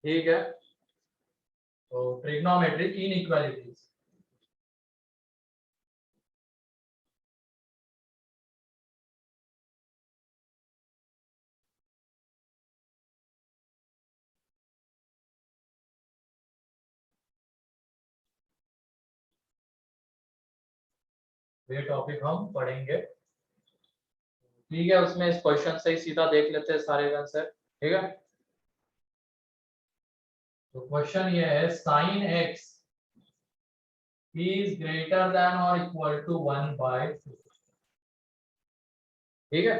ठीक है, तो ट्रिग्नोमेट्रिक इनइक्वालिटीज। ये टॉपिक हम पढ़ेंगे, ठीक है। उसमें इस क्वेश्चन से ही सीधा देख लेते हैं सारे आंसर, ठीक है। तो क्वेश्चन ये है, sign X is greater than और इक्वल टू 1/2। ठीक है,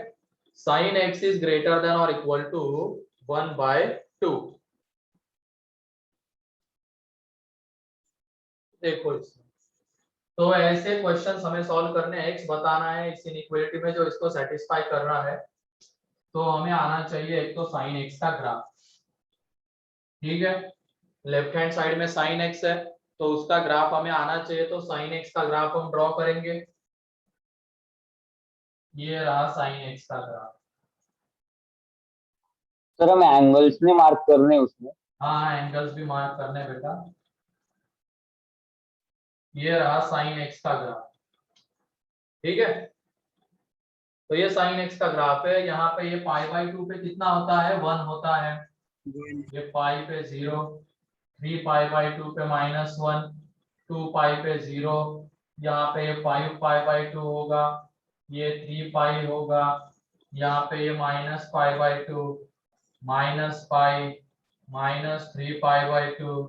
sign X is greater than और इक्वल टू 1/2। देखो इसमें तो ऐसे क्वेश्चन हमें सॉल्व करने हैं, एक्स बताना है इस इनइक्वालिटी में जो इसको सेटिस्फाई कर रहा है। तो हमें आना चाहिए एक तो साइन एक्स का ग्राफ, ठीक है। लेफ्ट हैंड साइड में साइन एक्स है तो उसका ग्राफ हमें आना चाहिए, तो साइन एक्स का ग्राफ हम ड्रॉ करेंगे। ये रहा साइन एक्स का ग्राफ। सर हमें एंगल्स नहीं मार्क करने उसमें। हाँ, एंगल्स भी मार्क करने बेटा। ये रहा साइन एक्स का ग्राफ, ठीक है। तो ये साइन एक्स का ग्राफ है, यहाँ पे ये π/2 पे कितना होता है, 1 होता है। ये पाई पे 0, 3π/2 पे -1, 2π पे 0, यहाँ पे ये 5π/2 होगा, ये 3π होगा, यहाँ पे ये -π/2, -π, -3π/2,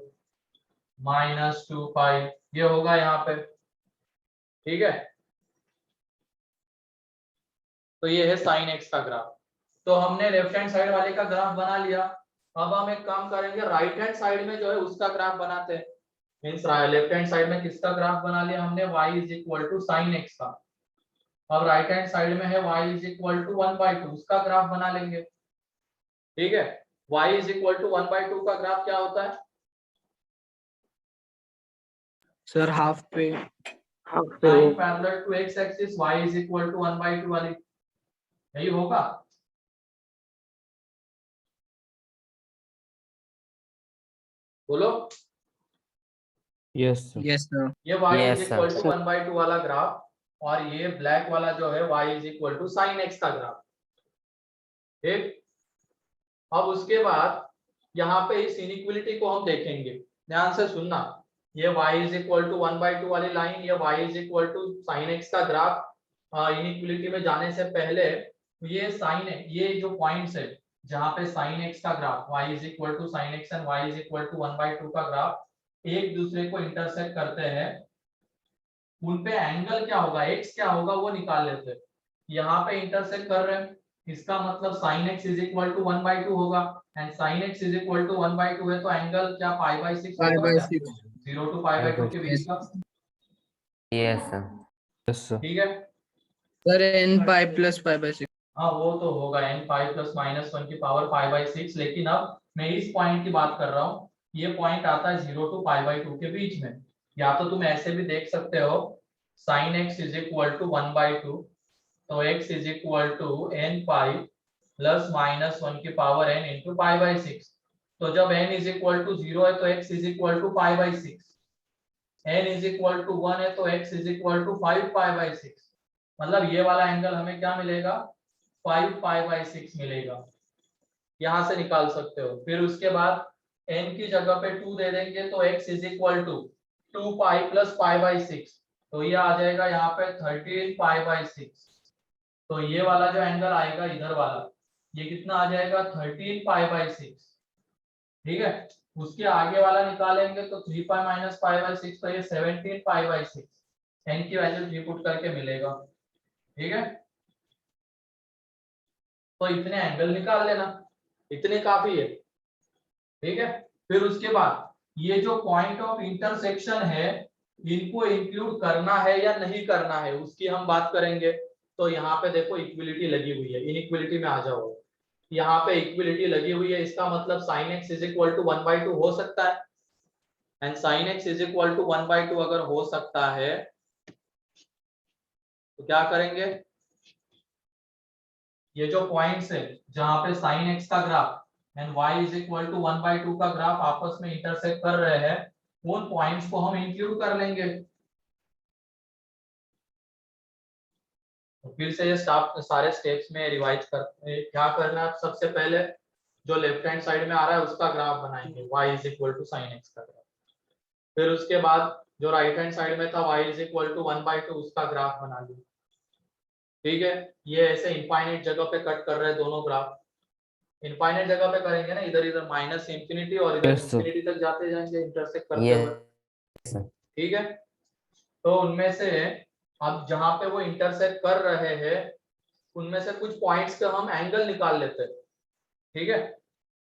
-2π, ये होगा यहाँ पे, ठीक है। तो ये है साइन एक्स का ग्राफ। तो हमने लेफ्ट हैंड साइड वाले का ग्राफ बना लिया। अब हम एक काम करेंगे, राइट हैंड साइड में जो है उसका ग्राफ बनाते हैं। मींस लेफ्ट हैंड साइड में किसका ग्राफ बना लिया हमने, y = sin x का। अब राइट हैंड साइड में है y = 1/2, उसका ग्राफ बना लेंगे, ठीक है। y = 1/2 का ग्राफ क्या होता है सर हाफ पे sin parallel to x axis, y = 1/2 वाली, यही होगा। बोलो। Yes sir. ये y Yes, sir. = 1/2 वाला ग्राफ, और ये ब्लैक वाला जो है y = sin x का ग्राफ, ठीक। अब उसके बाद यहाँ पे इस इनइक्वालिटी को हम देखेंगे, ध्यान से सुनना। ये y = 1/2 वाली लाइन, ये y = sin x का ग्राफ। इनइक्वालिटी में जाने से पहले ये साइन है, ये जो पॉइंट्स है जहाँ पे sin x का graph, y = sin x and y = 1/2 का ग्राफ एक दूसरे को इंटरसेक्ट करते हैं, उन पे एंगल क्या होगा, x क्या होगा वो निकाल लेते हैं। यहाँ पे इंटरसेक्ट कर रहे हैं, इसका मतलब sin x = 1/2 होगा, एंड sin x = 1/2 है तो एंगल क्या π/6 होगा क्या, 0 to π/2 के बीच का, Yes, sir. Yes sir. ठीक है। Sir n π + π/6। हाँ वो तो होगा n π + -1 की पावर π/6, लेकिन अब मैं इस पॉइंट की बात कर रहा हूँ। ये पॉइंट आता है 0 to π/2 के बीच में। या तो तुम ऐसे भी देख सकते हो, sin x = 1/2, तो x = n π + -1 की पावर n into π/6। तो जब n = 0 है तो x = π/6, n = 1 है तो x = 5π/6। मतलब ये वाला एंगल हमें क्या मिलेगा, 5π/6 मिलेगा, यहां से निकाल सकते हो। फिर उसके बाद n की जगह पे 2 दे देंगे तो x = 2π + π/6, तो ये आ जाएगा यहाँ पे 13π/6। तो ये वाला जो एंगल आएगा इधर वाला, ये कितना आ जाएगा, 13π/6, ठीक है। उसके आगे वाला निकालेंगे तो 3π - π/6, तो ये 17π/6, n की वैल्यू 3 पुट करके मिलेगा, ठीक है। तो इतने एंगल निकाल लेना, इतने काफी है, ठीक है। फिर उसके बाद ये जो पॉइंट ऑफ इंटरसेक्शन है, इनको इंक्लूड करना है या नहीं करना है उसकी हम बात करेंगे। तो यहाँ पे देखो इक्विलिटी लगी हुई है, इनइक्विलिटी में आ जाओ। यहाँ पे इक्विलिटी लगी हुई है, इसका मतलब sin x = 1/2 हो सकता है, एंड sin x = 1/2 अगर हो सकता है तो क्या करेंगे, ये जो पॉइंट्स है जहां पे sin x का graph and y is equal to 1/2 का ग्राफ आपस में इंटरसेक्ट कर रहे हैं, उन पॉइंट्स को हम इंक्लूड कर लेंगे। तो फिर से ये सारे स्टेप्स में रिवाइज करते हैं। क्या करना है, सबसे पहले जो लेफ्ट हैंड साइड में आ रहा है उसका ग्राफ बनाएंगे, y is equal to sin x का ग्राफ। फिर उसके बाद जो राइट हैंड साइड में था y इज इक्वल टू 1/2 उसका ग्राफ बना लिया। ठीक है, ये ऐसे इनफाइनाइट जगह पे कट कर रहे हैं दोनों ग्राफ। इनफाइनाइट जगह पे करेंगे ना, इधर इधर माइनस इंफिनिटी और इधर Yes, sir. इंफिनिटी तक जाते जाएंगे इंटरसेक्ट करते Yes, हुए। sir. ठीक है, तो उनमें से अब जहां पे वो इंटरसेक्ट कर रहे हैं उनमें से कुछ पॉइंट्स का हम एंगल निकाल लेते हैं। ठीक है,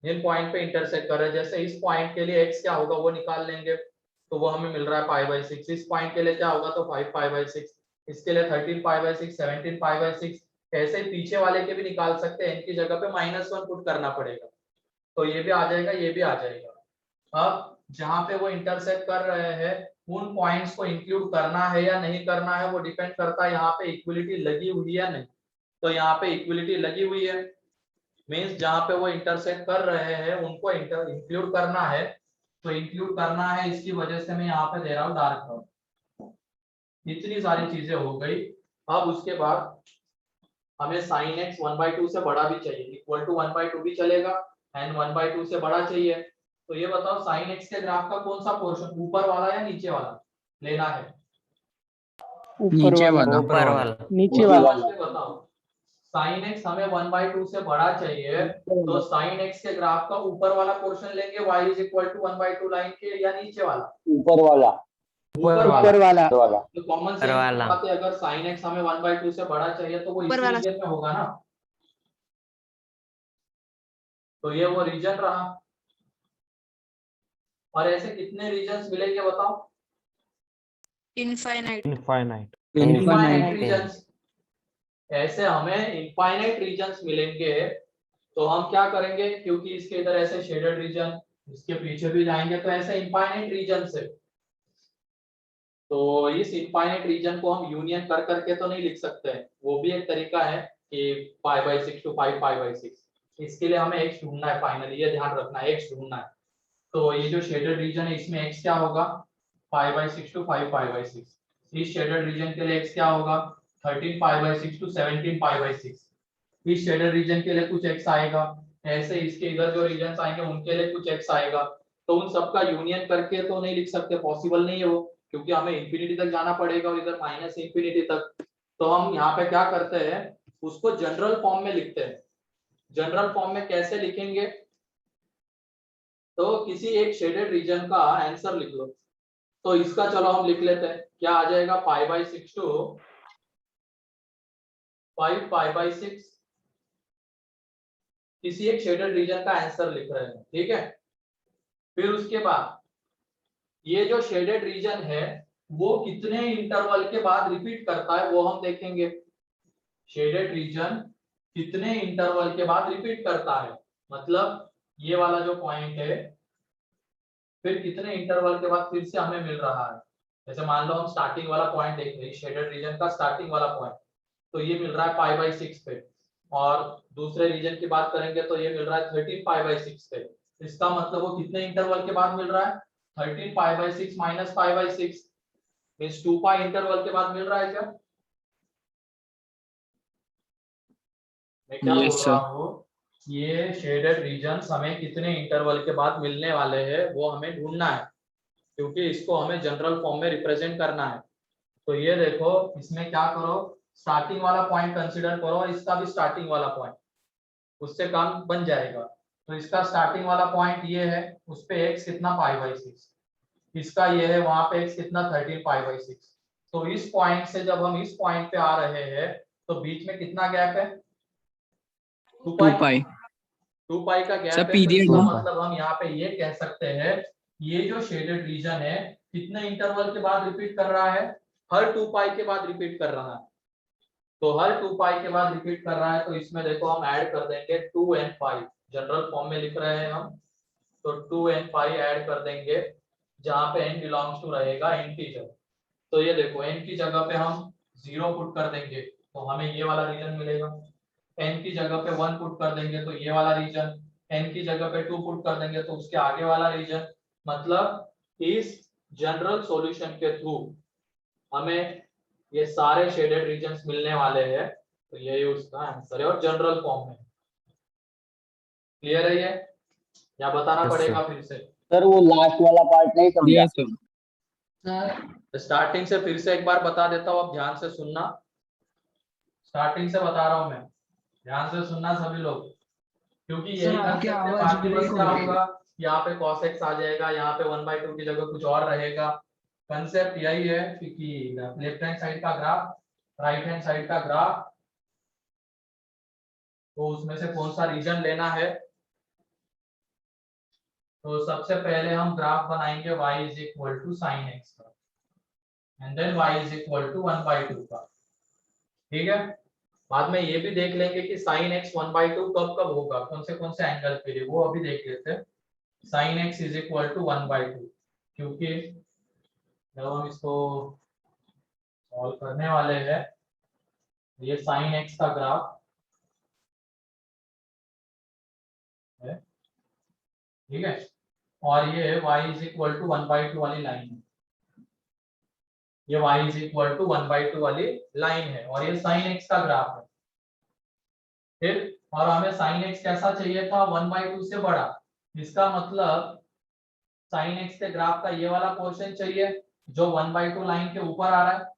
जिन पॉइंट पे इंटरसेक्ट कर रहे हैं, जैसे इस पॉइंट के लिए x क्या होगा वो निकाल लेंगे, तो वो हमें मिल रहा है π/6। इस पॉइंट के लिए क्या होगा, तो 5 π/6। इसके लिए 13 π/6, 17 π/6। ऐसे ही पीछे वाले के भी निकाल सकते हैं, इनकी जगह पे -1 पुट करना पड़ेगा, तो ये भी आ जाएगा, ये भी आ जाएगा। अब जहां पे वो इंटरसेक्ट कर रहे हैं उन पॉइंट्स को इंक्लूड करना है या नहीं करना है वो डिपेंड करता है यहाँ पे इक्विलिटी लगी हुई है या नहीं। तो यहाँ पे इक्विलिटी लगी हुई है, मींस जहां पे वो इंटरसेक्ट कर रहे हैं उनको इंक्लूड करना है, तो इंक्लूड करना है, इसकी वजह से मैं यहाँ पे दे रहा हूँ डार्क कलर। इतनी सारी चीजें हो गई। अब उसके बाद हमें sin x 1/2 से बड़ा भी चाहिए, इक्वल टू 1/2 भी चलेगा एंड 1/2 से बड़ा चाहिए। तो ये बताओ sin x के ग्राफ का कौन सा पोर्शन, ऊपर वाला या नीचे वाला लेना है? नीचे वाला। ऊपर वाला। नीचे वाला। समझ के बताओ, sin x हमें 1/2 से बड़ा चाहिए, तो sin x के ग्राफ का ऊपर वाला पोर्शन लेंगे y is equal to 1/2 line के, या नीचे वाला? ऊपर वाला। ऊपर ऊपर वाला। ऊपर वाला। तो कॉमन ऊपर वाला। सेंस बात है, अगर sin x हमें 1/2 से बड़ा चाहिए तो वो इस रीजन में होगा ना, तो ये वो रीजन रहा। और ऐसे कितने रीजन्स मिलेंगे बताओ? इनफाइनाइट। इनफाइनाइट। रीजन्स। ऐसे हमें इनफाइनाइट रीजन्स मिलेंगे, तो हम क्या करेंगे, क्योंकि इसके इधर ऐसे शेडेड रीजन, इसके पीछे भी जाएंगे तो ऐसे इनफाइनाइट रीजन से, तो इस इनफाइनाइट रीजन को हम यूनियन कर करके तो नहीं लिख सकते हैं, वो भी एक तरीका है कि π/6 टू 5 π/6। इसके लिए हमें x ढूंढना है, फाइनली ये ध्यान रखना है, x ढूंढना है। तो ये जो शेडेड रीजन है इसमें x क्या होगा, π/6 टू 5 π/6। इस शेडेड रीजन के लिए x क्या होगा, 13 π/6 टू 17 π/6। इस शेडेड रीजन के लिए कुछ x आएगा, ऐसे इसके इधर जो रीजन आएंगे उनके लिए कुछ x आएगा। तो उन सबका यूनियन करके तो नहीं लिख सकते, पॉसिबल नहीं है वो, क्योंकि हमें इंफिनिटी तक जाना पड़ेगा और इधर माइनस इंफिनिटी तक। तो हम यहाँ पे क्या करते हैं, उसको जनरल फॉर्म में लिखते हैं। जनरल फॉर्म में कैसे लिखेंगे, तो किसी एक शेडेड रीजन का आंसर लिख लो। तो इसका चलो हम लिख लेते हैं, क्या आ जाएगा, π/6 टू 5 π/6। किसी एक शेडेड रीजन का आंसर लिख रहे हैं, ठीक है। फिर उसके बाद ये जो शेडेड रीजन है वो कितने इंटरवल के बाद रिपीट करता है वो हम देखेंगे। शेडेड रीजन कितने इंटरवल के बाद रिपीट करता है, मतलब ये वाला जो पॉइंट है फिर कितने इंटरवल के बाद फिर से हमें मिल रहा है। जैसे मान लो हम स्टार्टिंग वाला पॉइंट देख रहे हैं, शेडेड रीजन का स्टार्टिंग वाला पॉइंट, तो ये मिल रहा है π/6 पे, और दूसरे रीजन की बात करेंगे तो ये मिल रहा है 13 π/6 पे। इसका मतलब वो कितने इंटरवल के बाद मिल रहा है, 13 π/6 माइनस π/6 मींस 2 पाई इंटरवल के बाद मिल रहा है क्या? मैं क्या बोल रहा हूँ, ये शेडेड रीजन्स हमें कितने इंटरवल के बाद मिलने वाले हैं वो हमें ढूंढना है, क्योंकि इसको हमें जनरल फॉर्म में रिप्रेजेंट करना है। तो ये देखो इसमें क्या करो, स्टार्टिंग वाला पॉइंट कंसीडर करो और इसका भी स्टार्टिंग वाला पॉइंट, उससे काम बन जाएगा। तो इसका स्टार्टिंग वाला पॉइंट ये है, उस पे x कितना π/6, इसका ये है वहां पे x कितना 13 π/6। तो इस पॉइंट से जब हम इस पॉइंट पे आ रहे हैं तो बीच में कितना गैप है, 2 पाई। 2 पाई का गैप है, तो इसका मतलब हम यहाँ पे ये कह सकते हैं ये जो शेडेड रीजन है कितने इंटरवल के बाद रिपीट कर रहा है, हर 2 पाई के बाद रिपीट कर रहा है। तो हर 2 पाई के बाद रिपीट कर रहा है, तो इसमें देखो हम ऐड कर देंगे 2 and 5, जनरल फॉर्म में लिख रहे हैं हम, तो 2 and 5 ऐड कर देंगे जहां पे n बिलोंग्स टू रहेगा इंटीजर। तो ये देखो n की जगह पे हम 0 पुट कर देंगे तो हमें ये वाला रीजन मिलेगा, n की जगह पे 1 पुट कर देंगे तो ये वाला रीजन, n की जगह पे 2 पुट कर देंगे तो उसके आगे वाला रीजन, मतलब इस जनरल सॉल्यूशन के थ्रू हमें ये सारे शेडेड रीजन्स मिलने वाले हैं, तो यही उसका आंसर है और जनरल फॉर्म में। क्लियर है ये या बताना Yes, पड़ेगा sir. फिर से? सर वो लास्ट वाला पार्ट नहीं समझा। Yes sir. स्टार्टिंग से फिर से एक बार बता देता हूँ, अब ध्यान से सुनना। स्टार्टिंग से बता रहा हूँ मैं, ध्यान से सुनना सभी लोग, क्योंकि सर, यही आपकी कंसेप्ट है। आवाज बाकी ब्रेक बस हो क्या रही है। होगा, यहाँ पे cos x आ जाएगा, यहाँ पे 1/2 की जगह कुछ और रहेगा। कंसेप्ट यही है कि लेफ्ट हैंड साइड का ग्राफ, राइट हैंड साइड का ग्राफ, तो उसमें से कौन सा रीजन लेना है। तो सबसे पहले हम ग्राफ बनाएंगे y is equal to sine X का, and then y is equal to 1/2 का। ठीक है, बाद में ये भी देख लेंगे कि साइन एक्स 1/2 कब कब होगा, कौन से एंगल के लिए, वो अभी देख लेते हैं। Sine X is equal to 1/2, क्योंकि जब हम इसको सॉल्व करने वाले हैं, ये साइन एक्स का ग्राफ है, ठीक है, और ये y इज इक्वल टू 1/2 वाली लाइन है, ये y इज इक्वल टू 1/2 वाली लाइन है, और ये साइन एक्स का ग्राफ है। फिर और हमें साइन एक्स कैसा चाहिए था, 1/2 से बड़ा। इसका मतलब साइन एक्स के ग्राफ का ये वाला पोर्शन चाहिए जो 1/2 लाइन के ऊपर आ रहा है।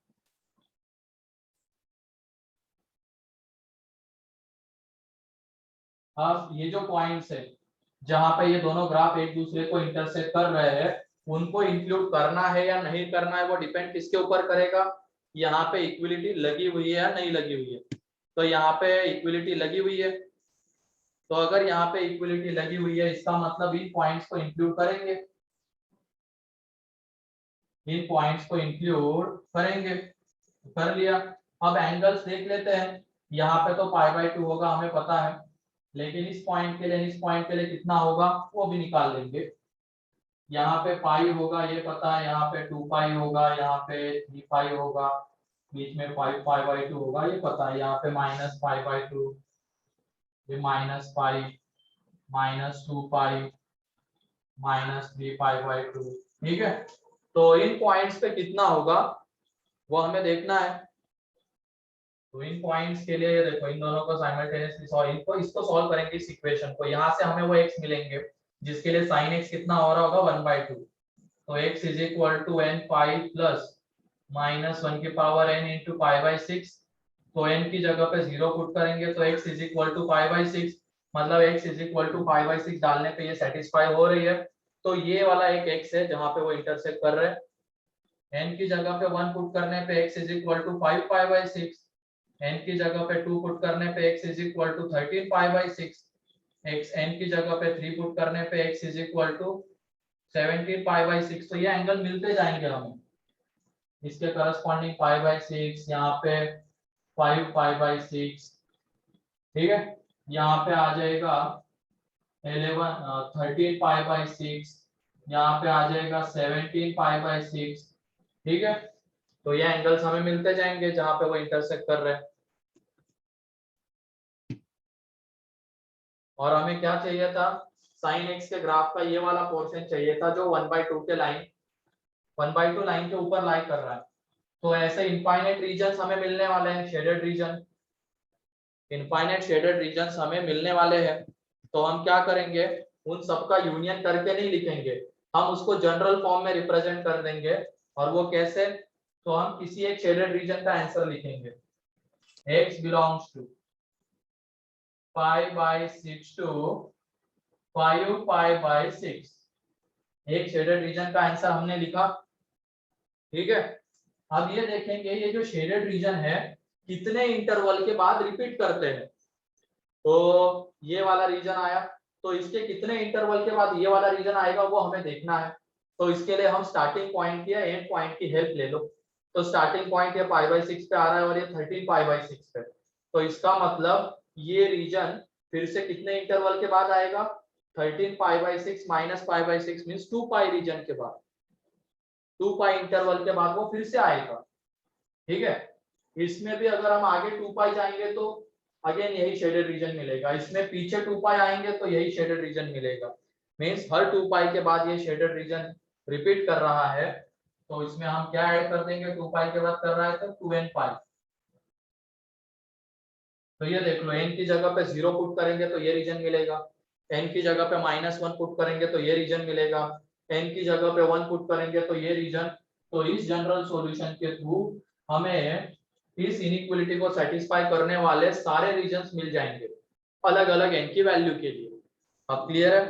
अब ये जो पॉइंट्स है जहां पे ये दोनों ग्राफ एक दूसरे को इंटरसेक्ट कर रहे हैं, उनको इंक्लूड करना है या नहीं करना है, वो डिपेंड किसके ऊपर करेगा, यहाँ पे इक्विलिटी लगी हुई है या नहीं लगी हुई है। तो यहाँ पे इक्विलिटी लगी हुई है, तो अगर यहाँ पे इक्विलिटी लगी हुई है, इसका मतलब इन पॉइंट्स को इंक्लूड करेंगे, इन पॉइंट्स को इंक्लूड करेंगे। कर लिया। अब एंगल्स देख लेते हैं, यहाँ पे तो π/2 होगा, हमें पता है, लेकिन इस पॉइंट के लिए, इस पॉइंट के लिए कितना होगा वो भी निकाल लेंगे। यहाँ पे पाई होगा, ये पता है, यहाँ पे 2π होगा, यहाँ पे 3π होगा, बीच में 5π/2 होगा, ये पता है, यहाँ पे -π/2, ये -π, -2π, -3π/2। ठीक है, तो इन पॉइंट्स पे कितना होगा वो हमें देखना है। तो इन पॉइंट्स के लिए ये देखो, इन दोनों को साइमल्टेनियसली सॉल्व, इसको सॉल्व करेंगे इस इक्वेशन को, यहाँ से हमें वो x मिलेंगे जिसके लिए sin x कितना हो रहा होगा 1/2। तो x is equal to n5 plus -1 की पावर n इंटू π/6। तो n की जगह पे 0 पुट करेंगे तो x इज इक्वल टू π/6, मतलब x इज इक्वल टू π/6 डालने पे ये सेटिस्फाई हो रही है। तो ये वाला एक x है जहाँ पे वो इंटरसेक्ट कर रहे हैं। n की जगह पे 1 पुट करने पे x is equal to 5π/6, n की जगह पे 2 पुट करने पे x is equal to 13π/6, x n की जगह पे 3 पुट करने पे x इज इक्वल टू 17π/6। तो ये एंगल मिलते जाएंगे हमें, इसके करस्पॉन्डिंग π/6, यहाँ पे 5π/6। ठीक है, यहाँ पे आ जाएगा 13π/6, यहाँ पे आ जाएगा 17π/6। ठीक है, तो ये एंगल्स हमें मिलते जाएंगे जहां पे वो इंटरसेक्ट कर रहे हैं। और हमें क्या चाहिए था, साइन एक्स के ग्राफ का ये वाला पोर्शन चाहिए था जो 1/2 के लाइन, 1/2 लाइन के ऊपर लाई कर रहा है। तो ऐसे इनफाइनाइट रीजन्स हमें मिलने वाले हैं, shaded region, infinite shaded regions हमें मिलने वाले हैं। तो हम क्या करेंगे, उन सबका यूनियन करके नहीं लिखेंगे, हम उसको जनरल फॉर्म में रिप्रेजेंट कर देंगे। और वो कैसे, तो हम किसी एक शेडेड रीजन का आंसर लिखेंगे, x belongs to π/6 to 5π/6। एक शेडेड रीजन का आंसर हमने लिखा। ठीक है, अब ये देखेंगे ये जो शेडेड रीजन है कितने इंटरवल के बाद रिपीट करते हैं। तो ये वाला रीजन आया, तो इसके कितने इंटरवल के बाद ये वाला रीजन आएगा वो हमें देखना है। तो इसके लिए हम स्टार्टिंग पॉइंट या एंड पॉइंट की हेल्प ले लो। तो स्टार्टिंग पॉइंट ये π/6 पे आ रहा है और ये 13π/6 पे, तो इसका मतलब ये रीजन फिर से कितने इंटरवल के बाद आएगा, 13π/6 माइनस π/6 मींस 2π रीजन के बाद, 2π इंटरवल के बाद वो फिर से आएगा। ठीक है, इसमें भी अगर हम आगे 2π जाएंगे तो अगेन यही शेडेड रीजन मिलेगा। इसमें पीछे 2 पाई आएंगे तो यही शेडेड रीजन मिलेगा। मीन्स हर 2 पाई के बाद ये शेडेड रीजन रिपीट कर रहा है। तो इसमें हम क्या ऐड कर देंगे, 2 पाई के बाद कर रहा है तो 2n पाई। तो ये देख लो, n की जगह पे 0 पुट करेंगे तो ये रीजन मिलेगा, n की जगह पे -1 पुट करेंगे तो ये रीजन मिलेगा, n की जगह पे 1 पुट करेंगे तो ये रीजन। तो इस जनरल सॉल्यूशन के थ्रू हमें इस इनइक्वालिटी को सेटिस्फाई करने वाले सारे रीजंस मिल जाएंगे अलग अलग n की वैल्यू के लिए। अब क्लियर है?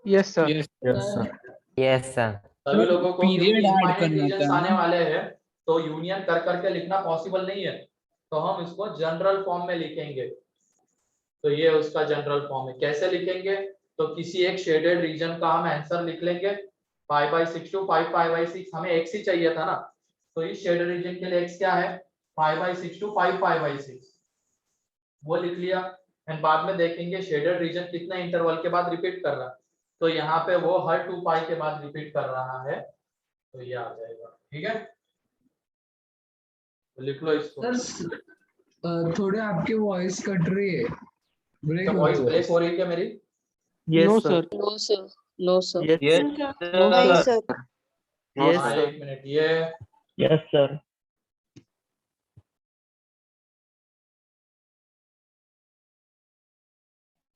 Yes sir. Yes sir. Yes, sir. सभी लोगों को, क्योंकि पीरियड ऐड इनफाइनाइट करना रीजंस था आने ना। वाले हैं तो यूनियन कर करके लिखना पॉसिबल नहीं है, तो हम इसको जनरल फॉर्म में लिखेंगे। तो ये उसका जनरल फॉर्म है। कैसे लिखेंगे, तो किसी एक शेडेड रीजन का हम आंसर लिख लेंगे 5/6 to 5/6। हमें x ही चाहिए था ना, तो इस शेडेड रीजन के लिए x क्या है, 5/6 to 5/6, वो लिख लिया। एंड बाद में देखेंगे शेडेड रीजन कितने इंटरवल के बाद रिपीट कर रहा है, तो यहाँ पे वो हर 2 पाई के बाद रिपीट कर रहा है, तो ये आ जाएगा। ठीक है, तो लिख लो इसको। सर थोड़े आपकी वॉइस कट रही है, ब्रेक हो वॉइस रही ब्रेक हो रही है क्या मेरी? No yes sir. No sir, no sir, yes no नहीं सर। सर। यस हाँ, सर। एक मिनट, ये यस सर।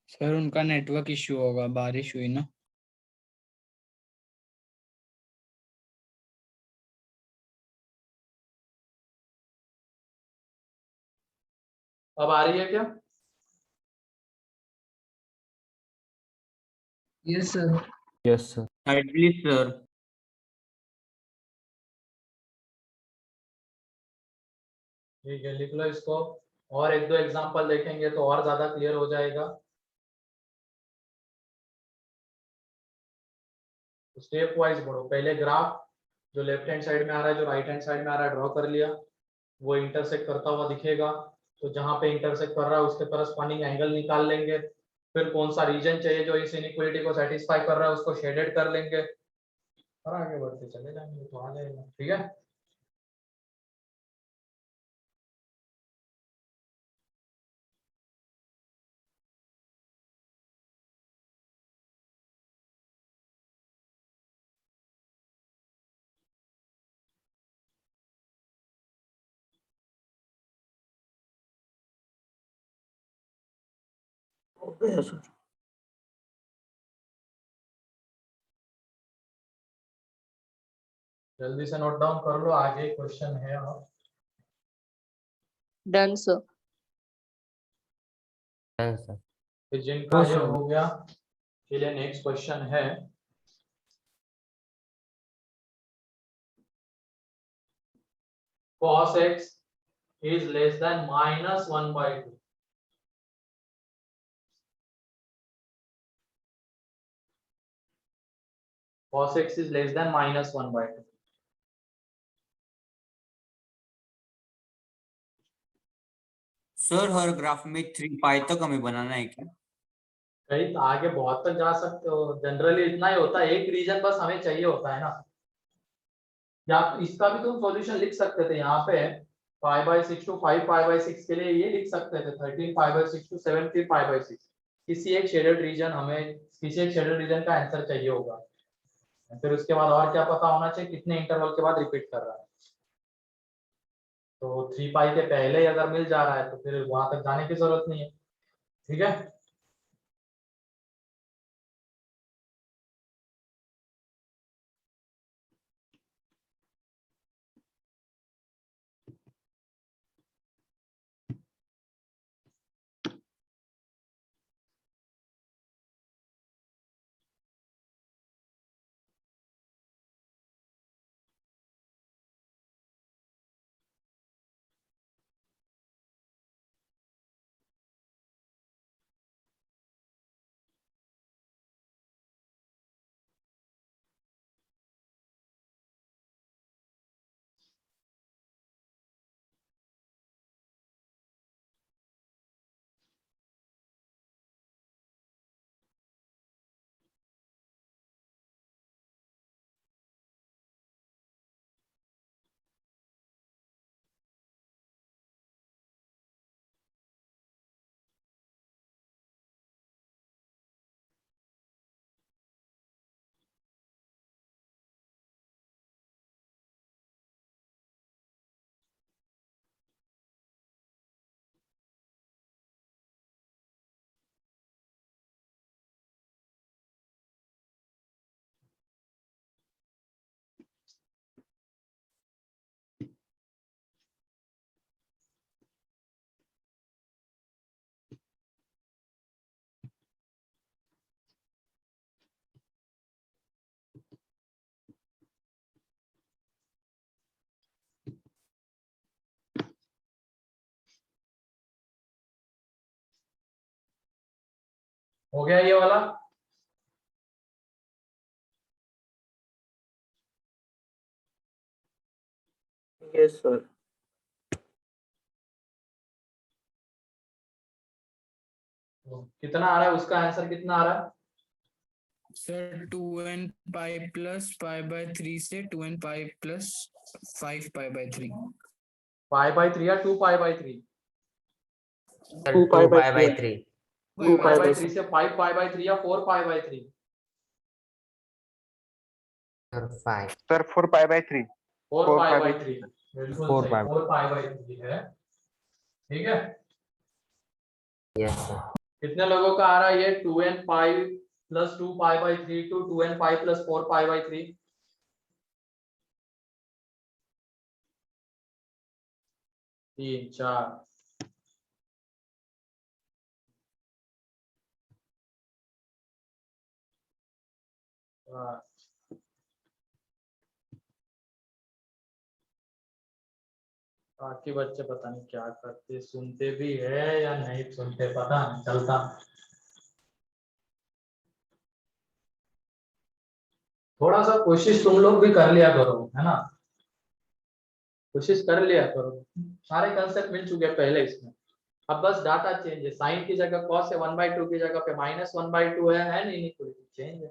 सर उनका नेटवर्क इश्यू होगा, बारिश हुई ना। अब आ रही है क्या? Yes sir. Yes sir. Ideally sir. ठीक है, लिख लो इसको। और एक दो एग्जांपल देखेंगे तो और ज्यादा क्लियर हो जाएगा। स्टेप वाइज बढ़ो। पहले ग्राफ जो लेफ्ट हैंड साइड में आ रहा है, जो राइट हैंड साइड में आ रहा है, ड्रॉ कर लिया। वो इंटरसेक्ट करता हुआ दिखेगा, तो जहां पे इंटरसेक्ट कर रहा है उसके करस्पॉन्डिंग एंगल निकाल लेंगे। फिर कौन सा रीजन चाहिए जो इस इनइक्वालिटी को सेटिस्फाई कर रहा है, उसको शेडेड कर लेंगे और आगे बढ़ते चले जाएंगे, तो आ जाएगा। ठीक है, यस सर। जल्दी से नोट डाउन कर लो, आगे क्वेश्चन है। और डन सर। Done, sir. फिर जिनका ये हो गया, चलिए नेक्स्ट क्वेश्चन है। cos x is less than -1/2। cos x is less than -1/2। Sir her graph में 3 पाई तक हमें बनाना है क्या? कहीं तो आगे बहुत तक जा सकते हो, जनरली इतना ही होता है, एक रीजन बस हमें चाहिए होता है ना। या इसका भी तुम सॉल्यूशन लिख सकते थे यहाँ पे, 5/6 to 5/6 के लिए ये लिख सकते थे 13 5/6 to 17 5/6। किसी एक शेडेड रीजन, हमें किसी एक शेडेड रीजन का आंसर चाहिए होगा। फिर उसके बाद और क्या पता होना चाहिए, कितने इंटरवल के बाद रिपीट कर रहा है। तो 3 पाई के पहले ही अगर मिल जा रहा है तो फिर वहां तक जाने की जरूरत नहीं है। ठीक है। हो गया ये वाला? Yes sir. तो कितना आ रहा है उसका आंसर, कितना आ रहा है? Sir 2n pi plus pi by 3 से 2n pi plus 5 pi by 3। Pi by 3 या 2 pi by 3? Sir 2 2 pi by pi by 3 3। 2 pi pi by by 3 से 5 पाई बाय 3 या 4 pi by 3? Sir 5। Sir 4 pi by 3। 4 4 pi pi by by 3, बिल्कुल 4 सही, पाई। 4 pi by 3 है। ठीक है, yes sir. कितने लोगों का आ रहा है ये 2n pi plus 2 pi by 3 to 2n pi plus 4 pi by 3? 3 4। बाकी बच्चे पता नहीं क्या करते, सुनते भी है या नहीं सुनते, पता नहीं चलता। थोड़ा सा कोशिश तुम लोग भी कर लिया करो, है ना, कोशिश कर लिया करो। सारे कंसेप्ट मिल चुके हैं पहले इसमें, अब बस डाटा चेंज है, साइन की जगह कॉस है, 1/2 की जगह पे -1/2 है नहीं, कोई चेंज है।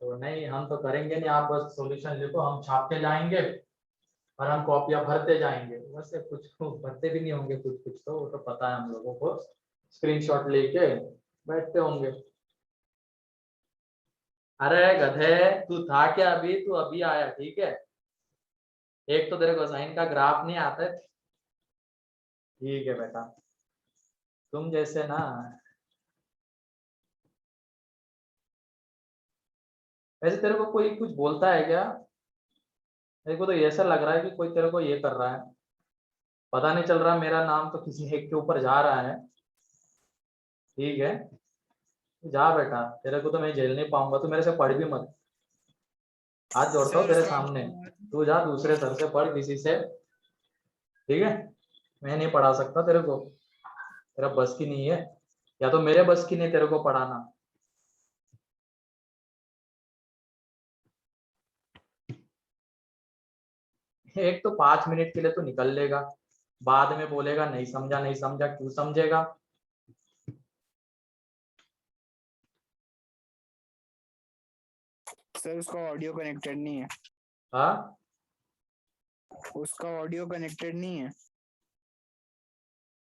तो नहीं, हम तो करेंगे नहीं, आप बस सॉल्यूशन लिखो, हम छापते जाएंगे और हम कॉपियां भरते जाएंगे, वैसे कुछ तो भरते भी नहीं होंगे, कुछ कुछ तो वो तो पता है हम लोगों को, स्क्रीनशॉट लेके बैठते होंगे। अरे गधे, तू था क्या अभी, तू अभी आया, ठीक है। एक तो तेरे को साइन का ग्राफ नहीं आता है, ठीक है बेटा, तुम जैसे ना, वैसे तेरे को कोई कुछ बोलता है क्या? मेरे को तो ऐसा लग रहा है कि कोई तेरे को ये कर रहा है, पता नहीं चल रहा, मेरा नाम तो किसी एक के ऊपर जा रहा है। ठीक है, जा बेटा, तेरे को तो मैं झेल नहीं पाऊंगा, तू मेरे से पढ़ भी मत, हाथ जोड़ता हूँ सर तेरे इसका सामने, तू जा दूसरे सर से पढ़ किसी से, ठीक है। मैं नहीं पढ़ा सकता तेरे को, तेरा बस की नहीं है, या तो मेरे बस की नहीं तेरे को पढ़ाना। एक तो 5 मिनट के लिए तो निकल लेगा, बाद में बोलेगा नहीं समझा नहीं समझा, क्यों समझेगा? सर उसका ऑडियो कनेक्टेड नहीं है। हाँ, उसका ऑडियो कनेक्टेड नहीं है।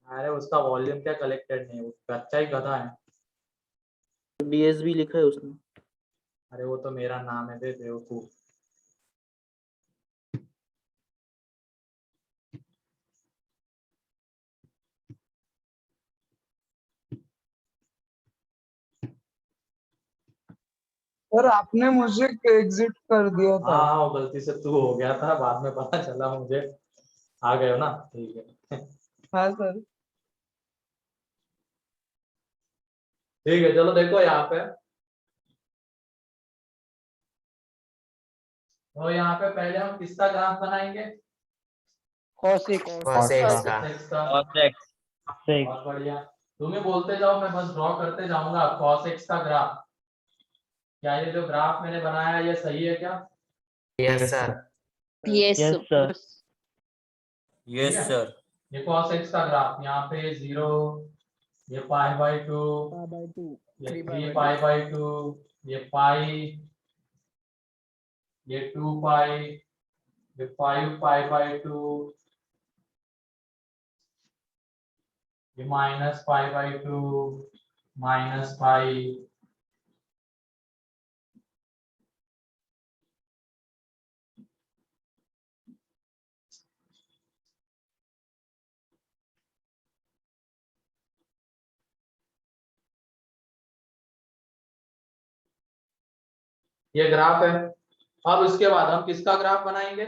अरे उसका वॉल्यूम क्या कलेक्टेड नहीं, वो बच्चा ही गधा है। डीएसबी लिखा है उसने। अरे वो तो मेरा नाम है बे बेवकूफ। सर आपने मुझे एग्जिट कर दिया था। हाँ हाँ, वो गलती से तू हो गया था, बाद में पता चला मुझे, आ गए हो ना, ठीक है। हाँ सर। ठीक है, चलो देखो यहाँ पे, तो यहाँ पे पहले हम किसका ग्राफ बनाएंगे? cos x cos x का। cos x का। cos x बहुत बढ़िया, तुम ही बोलते जाओ, मैं बस ड्रॉ करते जाऊंगा cos x का ग्राफ। क्या ये जो ग्राफ मैंने बनाया है, ये सही है क्या? Yes sir. Yes. Yes sir. ठीक यस है, सर। ये cos x का ग्राफ, यहाँ पे 0, ये π/2, ये 3 3 पाई π/2, ये पाई, ये 2 पाई, ये 5 π/2, ये -π/2, -पाई। ये ग्राफ है। अब इसके बाद हम किसका ग्राफ बनाएंगे?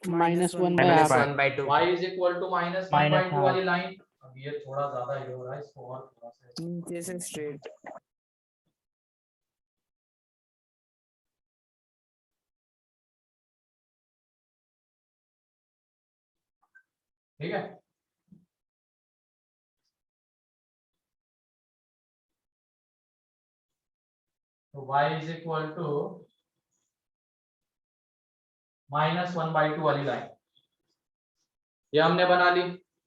-1/2। y इज इक्वल टू -1/2 वाली लाइन। अब ये थोड़ा ज्यादा ये हो रहा है, इसको और थोड़ा सा, नीचे से स्ट्रेट। ठीक है। तो y इज इक्वल टू -1/2 वाली लाइन ये हमने बना ली।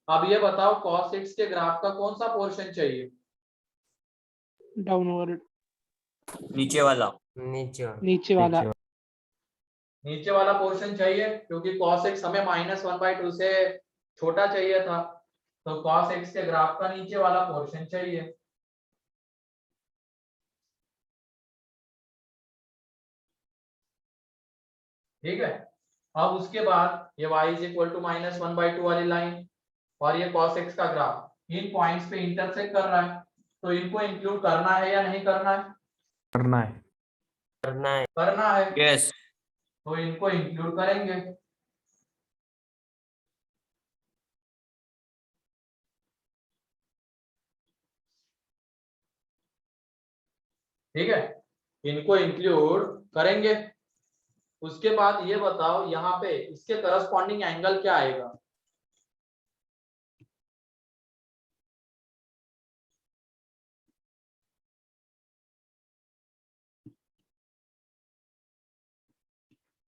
अब ये बताओ cos x के ग्राफ का कौन सा पोर्शन चाहिए? डाउनवर्ड, नीचे वाला। नीचे वाला। नीचे वाला। नीचे वाला पोर्शन चाहिए क्योंकि cos x हमें -1/2 से छोटा चाहिए था, तो cos x के ग्राफ का नीचे वाला पोर्शन चाहिए। ठीक है, अब उसके बाद ये y इज इक्वल टू -1/2 वाली लाइन और ये cos x का ग्राफ इन पॉइंट्स पे इंटरसेक्ट कर रहा है, तो इनको इंक्लूड करना है या नहीं करना है? करना है। करना है। करना है, यस। तो इनको इंक्लूड करेंगे। ठीक है, इनको इंक्लूड करेंगे। उसके बाद ये बताओ यहाँ पे इसके करस्पॉन्डिंग एंगल क्या आएगा?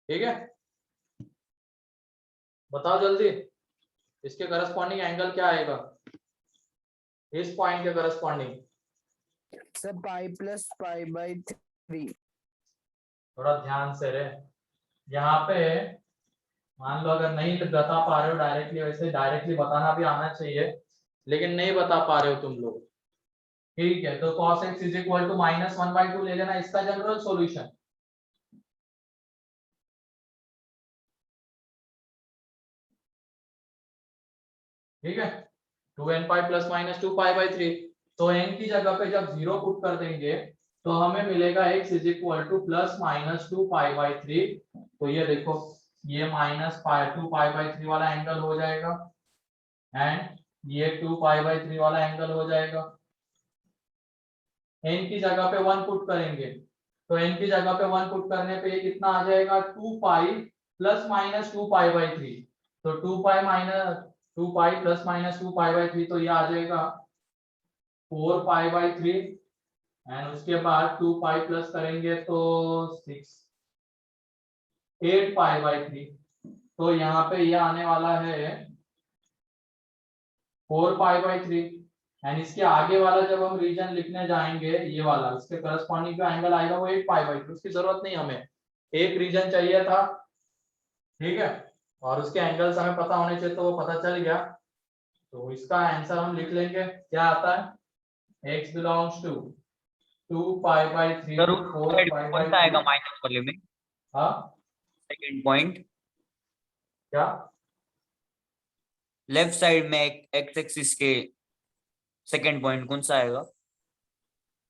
ठीक है, बताओ जल्दी, इसके करस्पॉन्डिंग एंगल क्या आएगा? इस पॉइंट के corresponding sir pi plus pi by 3। थोड़ा ध्यान से रे, यहाँ पे मान लो अगर नहीं बता पा रहे हो डायरेक्टली, वैसे डायरेक्टली बताना भी आना चाहिए लेकिन नहीं बता पा रहे हो तुम लोग। ठीक है, तो cos x is equal to -1/2 ले लेना इसका जनरल सॉल्यूशन। ठीक है, 2n pi plus minus 2 pi by 3, तो n की जगह पे जब 0 पुट कर देंगे तो हमें मिलेगा x is equal two plus minus 2 pi by 3। तो ये देखो ये -2 पाई बाई 3 वाला एंगल हो जाएगा एंड ये 2 पाई बाई 3 वाला एंगल हो जाएगा। n की जगह पे 1 पुट करेंगे तो n की जगह पे 1 पुट करने पे ये कितना आ जाएगा 2 पाई प्लस माइनस 2 पाई बाई 3। तो 2 पाई प्लस माइनस 2 पाई बाई 3, तो ये आ जाएगा 4 पाई बाई 3 एंड उसके बाद 2 पाई प्लस करेंगे तो 8 पाई बाई 3। तो यहाँ पे ये आने वाला है 4 पाई बाई 3 एंड इसके आगे वाला जब हम रीजन लिखने जाएंगे ये वाला इसके करस्पॉन्डिंग जो एंगल आएगा वो 8 पाई बाई 3। उसकी जरूरत नहीं, हमें एक रीजन चाहिए था। ठीक है, और उसके एंगल्स हमें पता होने चाहिए, तो वो पता चल गया। तो इसका आंसर हम लिख लेंगे, क्या आता है x belongs to 2 pi by 3 sir to 4 side pi में बाई कौन सा आएगा 3। माइनस वाले में? हाँ सेकंड पॉइंट क्या? लेफ्ट साइड में एक्स एक्सिस के सेकंड पॉइंट कौन सा आएगा?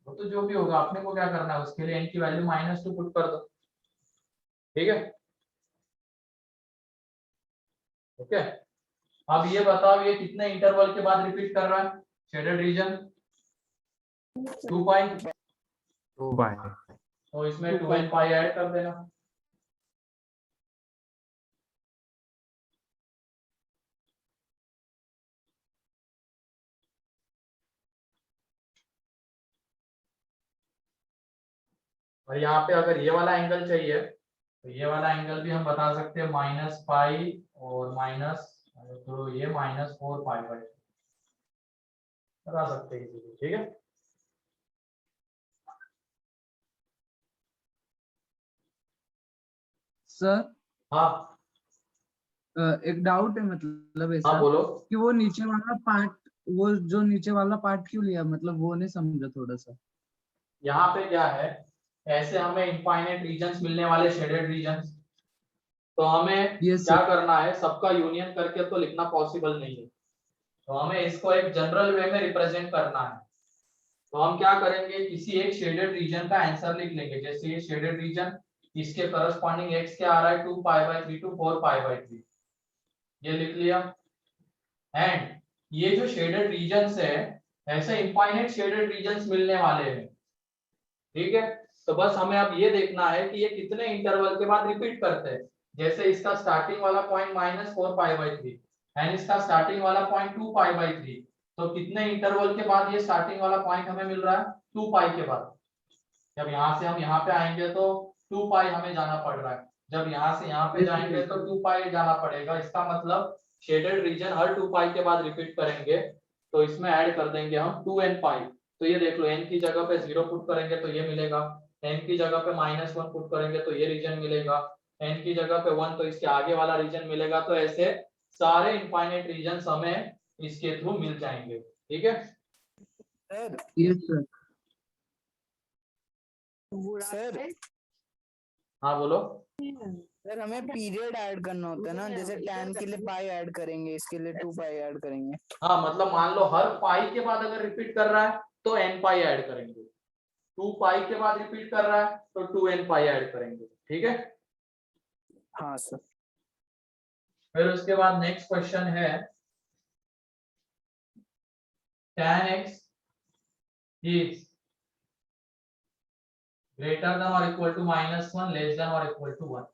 वो तो जो भी होगा, अपने को क्या करना है, उसके लिए n की वैल्यू -2 पुट कर दो। ठीक है, ओके। अब ये बताओ ये कितने इंटरवल के बाद रिपीट कर रहा है शेडेड रीजन? 2 पाई, 2 बाय तो इसमें 2n पाई ऐड कर देना। और यहाँ पे अगर ये वाला एंगल चाहिए तो ये वाला एंगल भी हम बता सकते हैं -पाई और माइनस, तो ये -4 पाई बाई बता सकते हैं इजीली। ठीक है, सर हाँ एक डाउट है, मतलब हाँ ऐसा बोलो। कि वो नीचे वाला पार्ट, वो जो नीचे वाला पार्ट क्यों लिया, मतलब वो नहीं समझा थोड़ा सा। यहाँ पे क्या है, ऐसे हमें इनफाइनाइट रीजन्स मिलने वाले शेडेड रीजन्स, तो हमें Yes, क्या sir. करना है, सबका यूनियन करके तो लिखना पॉसिबल नहीं है, तो हमें इसको एक जनरल वे में रिप्रेजेंट करना है। तो हम क्या करेंगे, किसी एक शेडेड रीजन का आंसर लिख लेंगे। जैसे ये शेडेड रीजन, इसके करस्पॉन्डिंग x क्या आ रहा है 2 pi by 3 to 4 pi by 3, ये लिख लिया। एंड ये जो शेडेड रीजन्स है, ऐसे इनफाइनाइट शेडेड रीजन्स मिलने वाले हैं। ठीक है, तो बस हमें अब ये देखना है कि ये कितने इंटरवल के बाद रिपीट करते हैं। जैसे इसका स्टार्टिंग वाला पॉइंट -4 पाई बाई 3 एंड इसका स्टार्टिंग वाला पॉइंट 2 पाई बाई 3, तो कितने इंटरवल के बाद ये स्टार्टिंग वाला पॉइंट हमें मिल रहा है 2 पाई के बाद। जब यहाँ से हम यहाँ पे आएंगे तो 2 पाई हमें जाना पड़ रहा है, जब यहाँ से यहाँ पे जाएंगे तो 2 पाई जाना पड़ेगा। इसका मतलब शेडेड रीजन हर 2 पाई के बाद रिपीट करेंगे, तो इसमें ऐड कर देंगे हम 2n पाई। तो ये देख लो, n की जगह पे 0 पुट करेंगे तो ये मिलेगा, n की जगह पे -1 पुट करेंगे तो ये रीजन मिलेगा, n की जगह पे 1 तो इसके आगे वाला रीजन मिलेगा। तो ऐसे सारे इनफाइनाइट रीजन हमें इसके थ्रू मिल जाएंगे। ठीक है सर यस सर। सर हाँ बोलो। सर हमें पीरियड ऐड करना होता है ना, जैसे tan के लिए पाई ऐड करेंगे, इसके लिए 2 पाई ऐड करेंगे। हाँ मतलब मान लो हर पाई के बाद अगर रिपीट कर रहा है तो n पाई ऐड करेंगे, 2 पाई के बाद रिपीट कर रहा है तो 2n पाई ऐड करेंगे। ठीक है, हाँ सर। फिर उसके बाद नेक्स्ट क्वेश्चन है tan x is greater than or equal to -1 less than or equal to 1।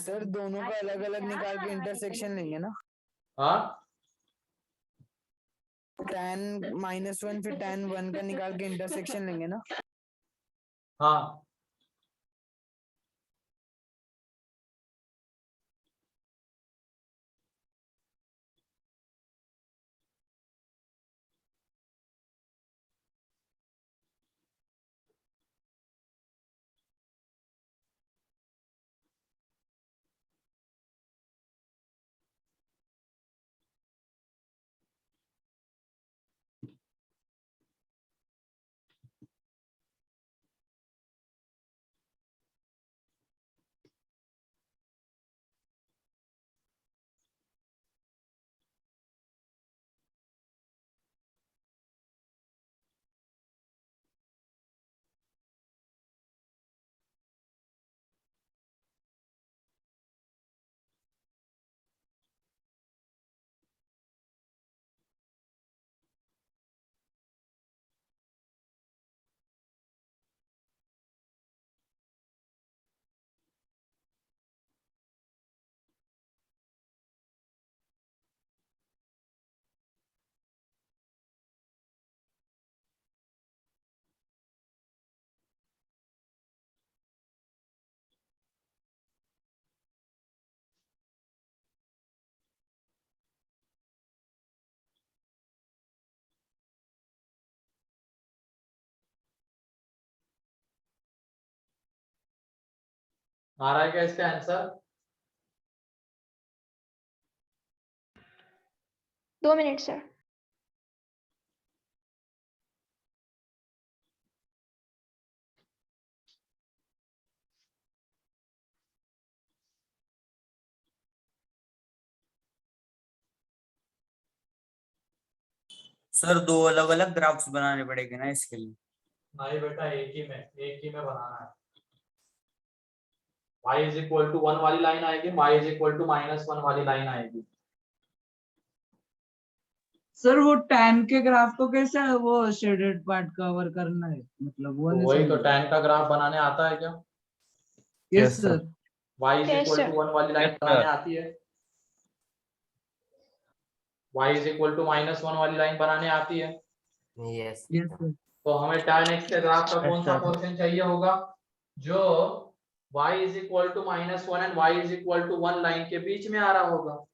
Sir दोनों का अलग अलग निकाल के इंटरसेक्शन लेंगे ना, हाँ tan -1 फिर tan 1 का निकाल के इंटरसेक्शन लेंगे ना। हाँ आ रहा है क्या इसका आंसर? 2 minute sir. सर दो अलग अलग ग्राफ्स बनाने पड़ेंगे ना इसके लिए? नहीं बेटा, एक ही में बनाना है। y इज इक्वल टू 1 वाली लाइन आएगी, y इज इक्वल टू -1 वाली लाइन आएगी। सर वो टैन के ग्राफ को कैसे वो शेडेड पार्ट कवर करना है, मतलब वो तो नहीं वही तो समझ। tan का ग्राफ बनाने आता है क्या? Yes Yes, sir. sir. y is Yes, equal sir. To 1 वाली लाइन बनाने आती है, y इज इक्वल टू -1 वाली लाइन बनाने आती है। Yes yes sir. तो हमें tan x के ग्राफ का कौन सा sir. पोर्शन चाहिए होगा? जो y is equal to -1 and y is equal to 1 line के बीच में आ रहा होगा।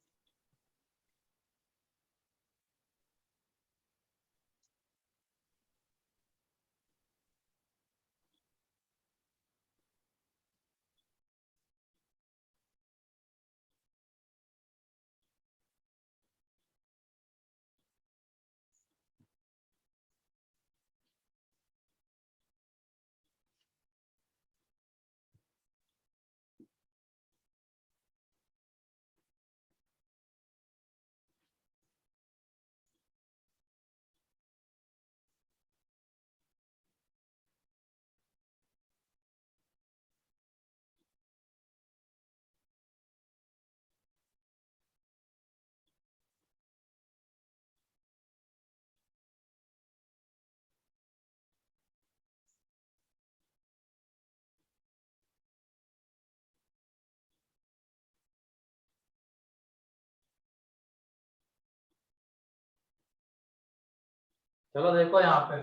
चलो देखो यहाँ पे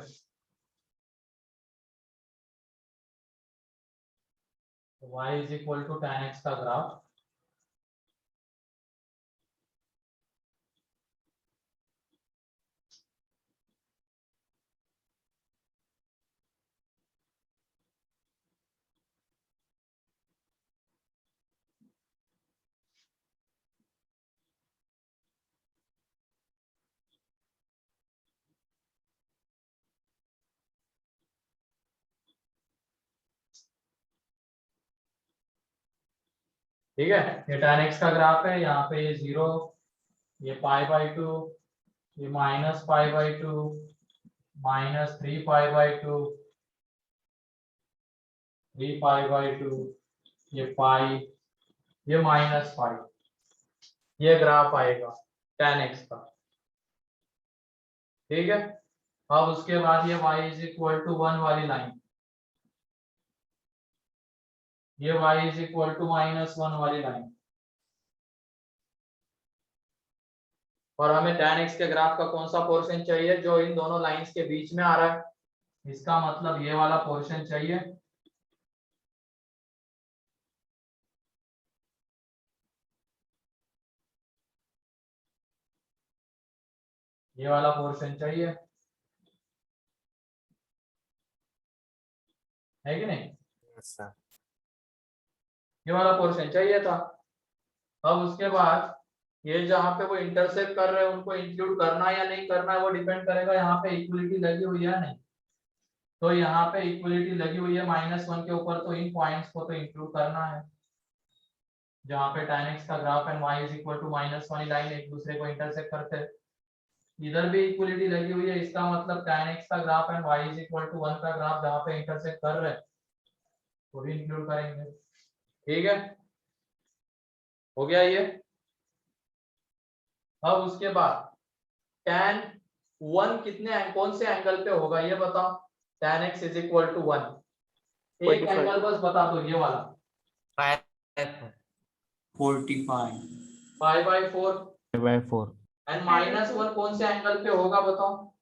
y is equal to tan x का ग्राफ। ठीक है, ये tan x का ग्राफ है, यहाँ पे ये 0, ये π/2, ये -π/2, -3π/2, 3π/2, ये पाई, ये -π, ये ग्राफ आएगा tan x का। ठीक है, अब उसके बाद ये y इज इक्वल टू 1 वाली लाइन, ये y इज इक्वल टू -1 वाली लाइन, और हमें tan x के ग्राफ का कौन सा पोर्शन चाहिए, जो इन दोनों लाइंस के बीच में आ रहा है। इसका मतलब ये वाला पोर्शन चाहिए। ये वाला पोर्शन चाहिए, है कि नहीं? Yes, sir. ये वाला पोर्शन चाहिए था। अब उसके बाद ये जहाँ पे वो इंटरसेक्ट कर रहे हैं उनको इंक्लूड करना या नहीं करना है वो डिपेंड करेगा यहाँ पे इक्वलिटी लगी हुई है नहीं। तो यहाँ पे इक्वलिटी लगी हुई है -1 के ऊपर, तो इन पॉइंट्स को तो इंक्लूड करना है। जहाँ पे tan x का graph and y is equal to -1 line एक दूसरे को इंटरसेक्ट करते हैं, इधर भी इक्वलिटी लगी हुई है। इसका मतलब tan x का graph and y is equal to 1 का ग्राफ जहाँ पे इंटरसेक्ट कर रहे हैं वो भी इंक्लूड करेंगे। ठीक है, हो गया ये। अब उसके बाद tan 1 कौन से एंगल पे होगा ये बताओ। tan x is equal to 1, एक 45. एंगल बस बता दो, ये वाला 45 π/4, π/4 एंड -1 कौन से एंगल पे होगा बताओ।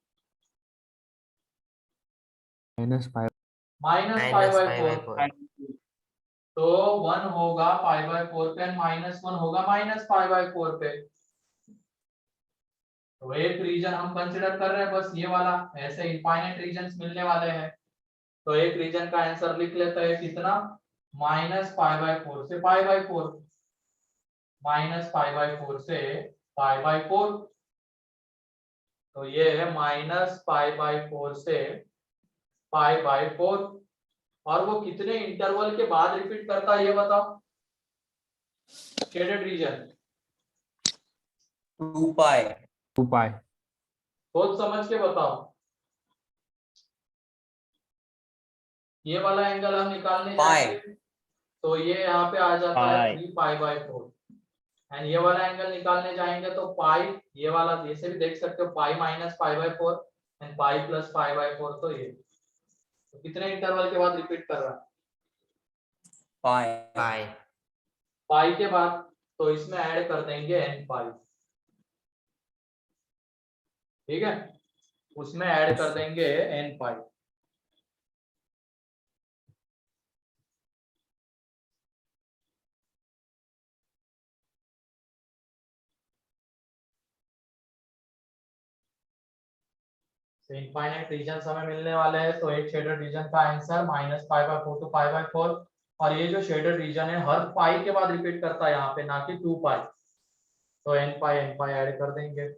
-π -π/4, तो 1 होगा π/4 पे, -1 होगा -π/4 पे। तो एक रीजन हम कंसिडर कर रहे हैं बस ये वाला, ऐसे इनफाइनाइट रीजन्स मिलने वाले हैं। तो एक रीजन का आंसर लिख लेते हैं, कितना, -π/4 से π/4, -π/4 से π/4। तो ये है -π/4 से π/4, और वो कितने इंटरवल के बाद रिपीट करता है ये बताओ। शेडेड रीजन 2π 2π सोच समझ के बताओ। ये वाला एंगल हम निकालने जाएंगे तो ये यहाँ पे आ जाता है 3π/4, एंड ये वाला एंगल निकालने जाएंगे तो पाई, ये वाला जैसे भी देख सकते हो, पाई -π/4 एंड पाई + π/4। तो ये तो कितने इंटरवल के बाद रिपीट कर रहा है, पाई पाई के बाद, तो इसमें ऐड कर देंगे n π। ठीक है, उसमें ऐड कर देंगे n π। इनफाइनाइट रीजन हमें मिलने वाले हैं, तो एक शेडेड रीजन का आंसर -π/4 to π/4, और ये जो शेडेड रीजन है हर पाई के बाद रिपीट करता है यहाँ पे, ना कि 2π। तो n π ऐड कर देंगे।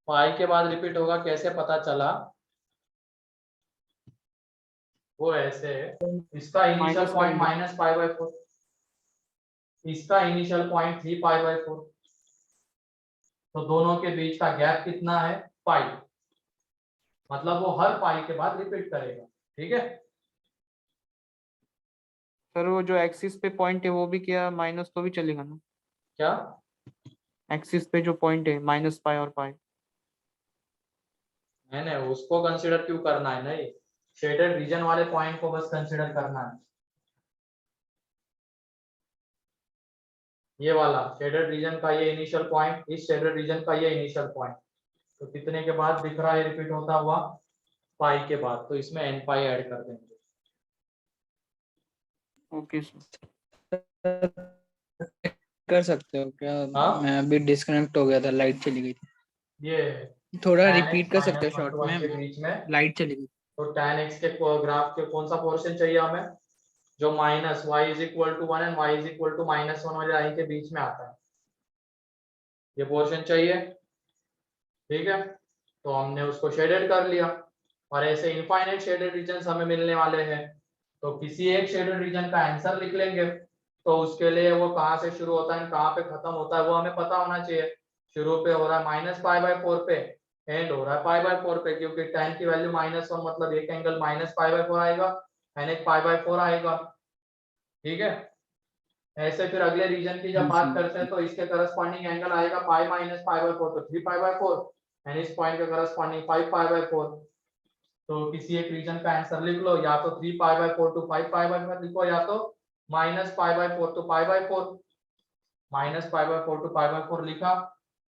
पाई के बाद रिपीट होगा, कैसे पता चला, वो ऐसे है, इसका इनिशियल पॉइंट -π/4, इसका इनिशियल पॉइंट 3π/4, तो दोनों के बीच का गैप कितना है, पाई, मतलब वो हर पाई के बाद रिपीट करेगा। ठीक है, सर वो जो एक्सिस पे पॉइंट है वो भी क्या माइनस तो भी चलेगा ना? क्या? एक्सिस पे जो पॉइंट है माइनस पाई और पाई। नहीं नहीं, उसको कंसिडर क्यों करना है? नहीं, शेडेड रीजन वाले पॉइंट को बस कंसिडर करना है। ये वाला शेडेड रीजन का ये इनिशियल पॉइंट, इस शेडेड रीजन का ये इनिशियल पॉइंट, तो कितने के बाद दिख रहा है रिपीट होता हुआ? पाई के बाद, तो इसमें एन पाई ऐड कर देंगे। Okay sir. कर सकते हो क्या? हाँ? मैं अभी डिस्कनेक्ट हो गया था, लाइट चली गई थी। ये थोड़ा tan x रिपीट कर सकते हो माइनस शॉर्ट 1 में? के बीच में, लाइट चली गई। तो tan x के ग्राफ के कौन सा पोर्शन चाहिए हमें? जो minus y is equal to 1 and y is equal to -1 वाली लाइन के बीच में आता है, ये पोर्शन चाहिए। ठीक है, तो हमने उसको शेडेड कर लिया, और ऐसे इनफाइनाइट शेडेड रीजन हमें मिलने वाले हैं, तो किसी एक शेडेड रीजन का आंसर लिख लेंगे। तो उसके लिए वो कहाँ से शुरू होता है कहाँ पे खत्म होता है वो हमें पता होना चाहिए। शुरू पे हो रहा है -π/4 पे, एंड हो रहा है π/4 पे, क्योंकि tan की वैल्यू -1 मतलब एक एंगल -π/4 आएगा एंड एक π/4 आएगा। ठीक है, ऐसे फिर अगले रीजन की जब बात करते हैं तो इसके करस्पॉन्डिंग एंगल आएगा पाई माइनस π/4, तो 3π/4, एंड इस पॉइंट का करस्पॉन्डिंग 5π/4। तो किसी एक रीजन का आंसर लिख लो, या तो 3π/4 टू 5π/4 लिखो, या तो -π/4 टू π/4। -π/4 टू π/4 लिखा,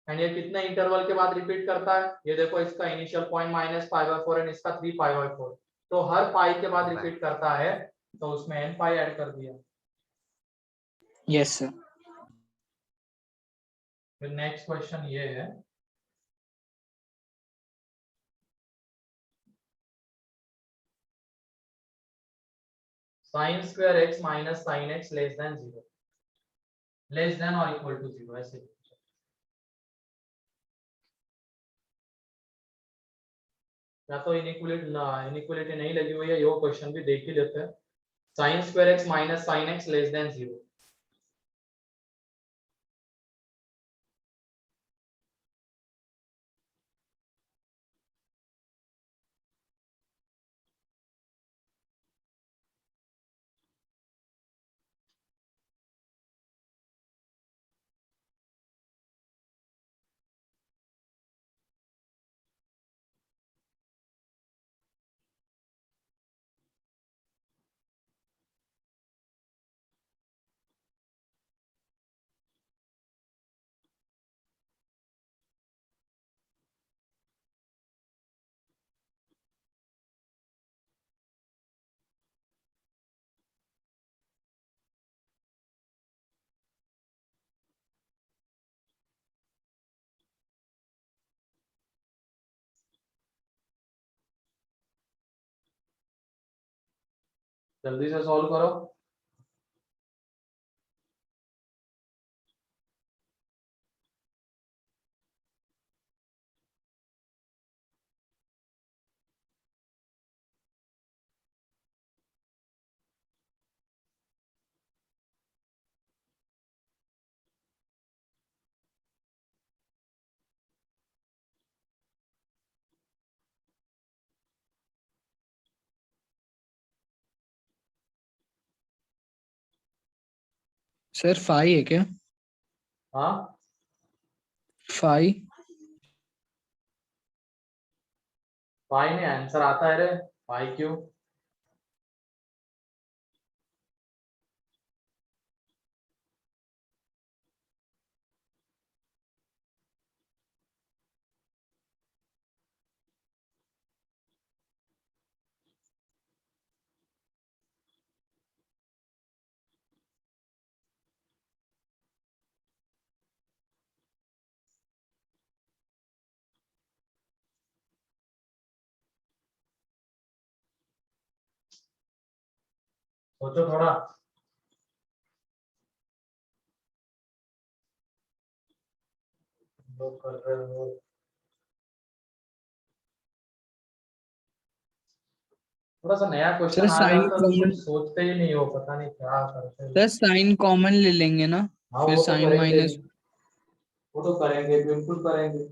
एंड ये कितने इंटरवल के बाद रिपीट करता है? ये देखो, इसका इनिशियल पॉइंट -π/4 एंड इसका 3π/4, तो हर पाई के बाद रिपीट करता है, तो उसमें n पाई ऐड कर दिया। Yes sir. फिर नेक्स्ट क्वेश्चन ये है, sin square x minus sin x less than 0, less then और इक्वल टू 0, ऐसे। या तो इनइक्वलिटी नहीं लगी हुई है, ये क्वेश्चन भी देख ही लेते हैं। sin square x minus sin x less than 0, जल्दी से सॉल्व करो। सर 5 है क्या? हाँ, 5। पाई में आंसर आता है रे, पाई क्यों? सोचो थोड़ा। लोग कर रहे हो, थोड़ा सा नया सर क्वेश्चन आ साइन जाता तो कुछ कॉमन, सोचते ही नहीं हो, पता नहीं क्या करते हो। सर साइन कॉमन ले लेंगे ना? हाँ, फिर वो तो साइन करेंगे ही, माइनस। वो तो करेंगे, बिल्कुल करेंगे।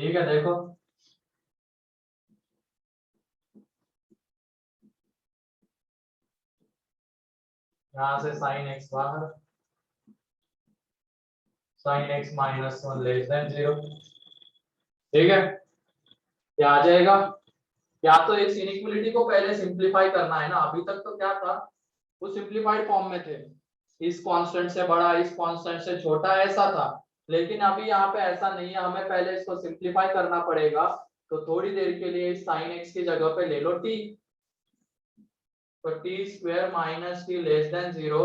ठीक है, देखो यहाँ से साइन एक्स बाहर, sine x minus 1 less than 0। ठीक है, क्या आ जाएगा? या तो इस इनइक्वालिटी को पहले सिंपलीफाई करना है ना, अभी तक तो क्या था, वो सिंपलीफाइड फॉर्म में थे, इस कांस्टेंट से बड़ा इस कांस्टेंट से छोटा ऐसा था, लेकिन अभी यहाँ पे ऐसा नहीं है, हमें पहले इसको सिंपलीफाई करना पड़ेगा। तो थोड़ी देर के लिए इस साइन एक्स की जगह पे ले लो t, तो T square minus T less than 0,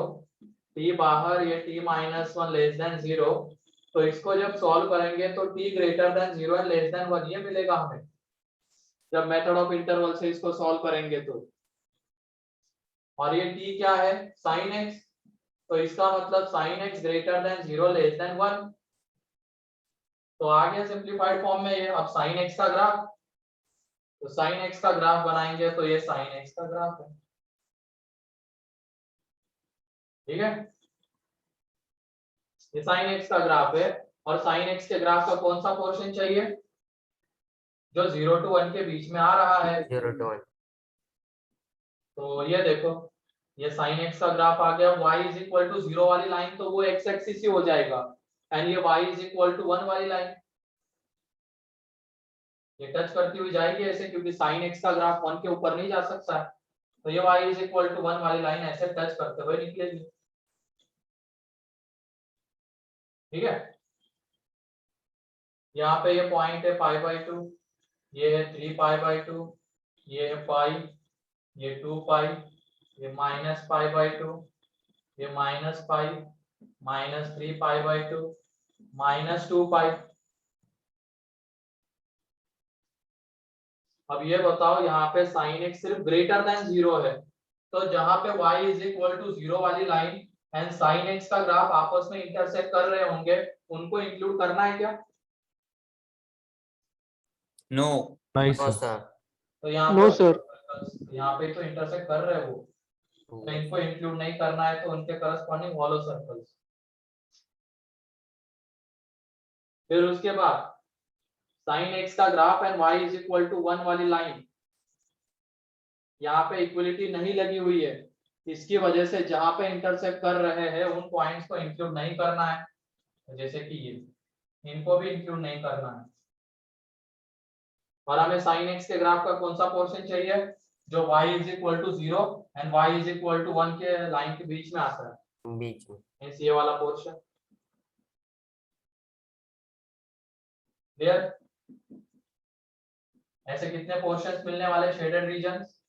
T बाहर, ये t माइनस 1 लेस देन 0। तो इसको जब सॉल्व करेंगे तो t greater than 0 and less than 1 ये मिलेगा हमें, जब मेथड ऑफ इंटरवल से इसको सॉल्व करेंगे तो। और ये t क्या है? साइन x, तो इसका मतलब sine x greater than 0 less than 1। तो आ गया सिंपलीफाइड फॉर्म में ये। अब साइन x का ग्राफ, तो साइन x का ग्राफ बनाएंगे तो ये साइन x का ग्राफ है। ठीक है, ये साइन x का ग्राफ है, और साइन x के ग्राफ का कौन सा पोर्शन चाहिए? जो 0 to 1 के बीच में आ रहा है। 0 to 1. तो ये देखो, ये साइन x का ग्राफ आ गया, y इज इक्वल टू 0 वाली लाइन तो वो x एक्सिस ही हो जाएगा, एंड ये y इज इक्वल टू 1 वाली लाइन ये टच करती हुई जाएगी ऐसे, क्योंकि साइन x का ग्राफ 1 के ऊपर नहीं जा सकता है, तो ये y इज इक्वल टू 1 वाली लाइन ऐसे टच करते हुए निकलेगी। ठीक है, यहाँ पे ये पॉइंट है π/2, ये है 3π/2, ये है पाई, ये 2π, ये माइनस π/2, ये माइनस पाई, माइनस 3π/2, माइनस 2π। अब ये बताओ, यहाँ पे साइन एक्स सिर्फ ग्रेटर देन 0 है, तो जहां पे y इज इक्वल टू 0 वाली लाइन एंड साइन एक्स का ग्राफ आपस में इंटरसेक्ट कर रहे होंगे, उनको इंक्लूड करना है क्या? नो। नहीं No, सर। sir. तो यहाँ No, पे sir. यहाँ पे तो इंटरसेक्ट कर रहे हो, तो इनको इंक्लूड नहीं करना है, तो उनके करस्पॉन्डिंग हॉलो सर्कल्स। फिर उसके बाद साइन एक्स का graph and y is equal to 1 वाली लाइन, यहाँ पे इक्वलिटी नहीं लगी हुई है, इसकी वजह से जहां पे इंटरसेक्ट कर रहे हैं उन पॉइंट्स को इंक्लूड नहीं करना है, जैसे कि ये, इनको भी इंक्लूड नहीं करना है। और हमें साइन एक्स के ग्राफ का कौन सा पोर्शन चाहिए? जो y is equal to 0 and y is equal to 1 के लाइन के बीच में आता है, बीच में. मींस ये वाला पोर्शन। क्लियर? ऐसे कितने पोर्शंस मिलने वाले shaded regions?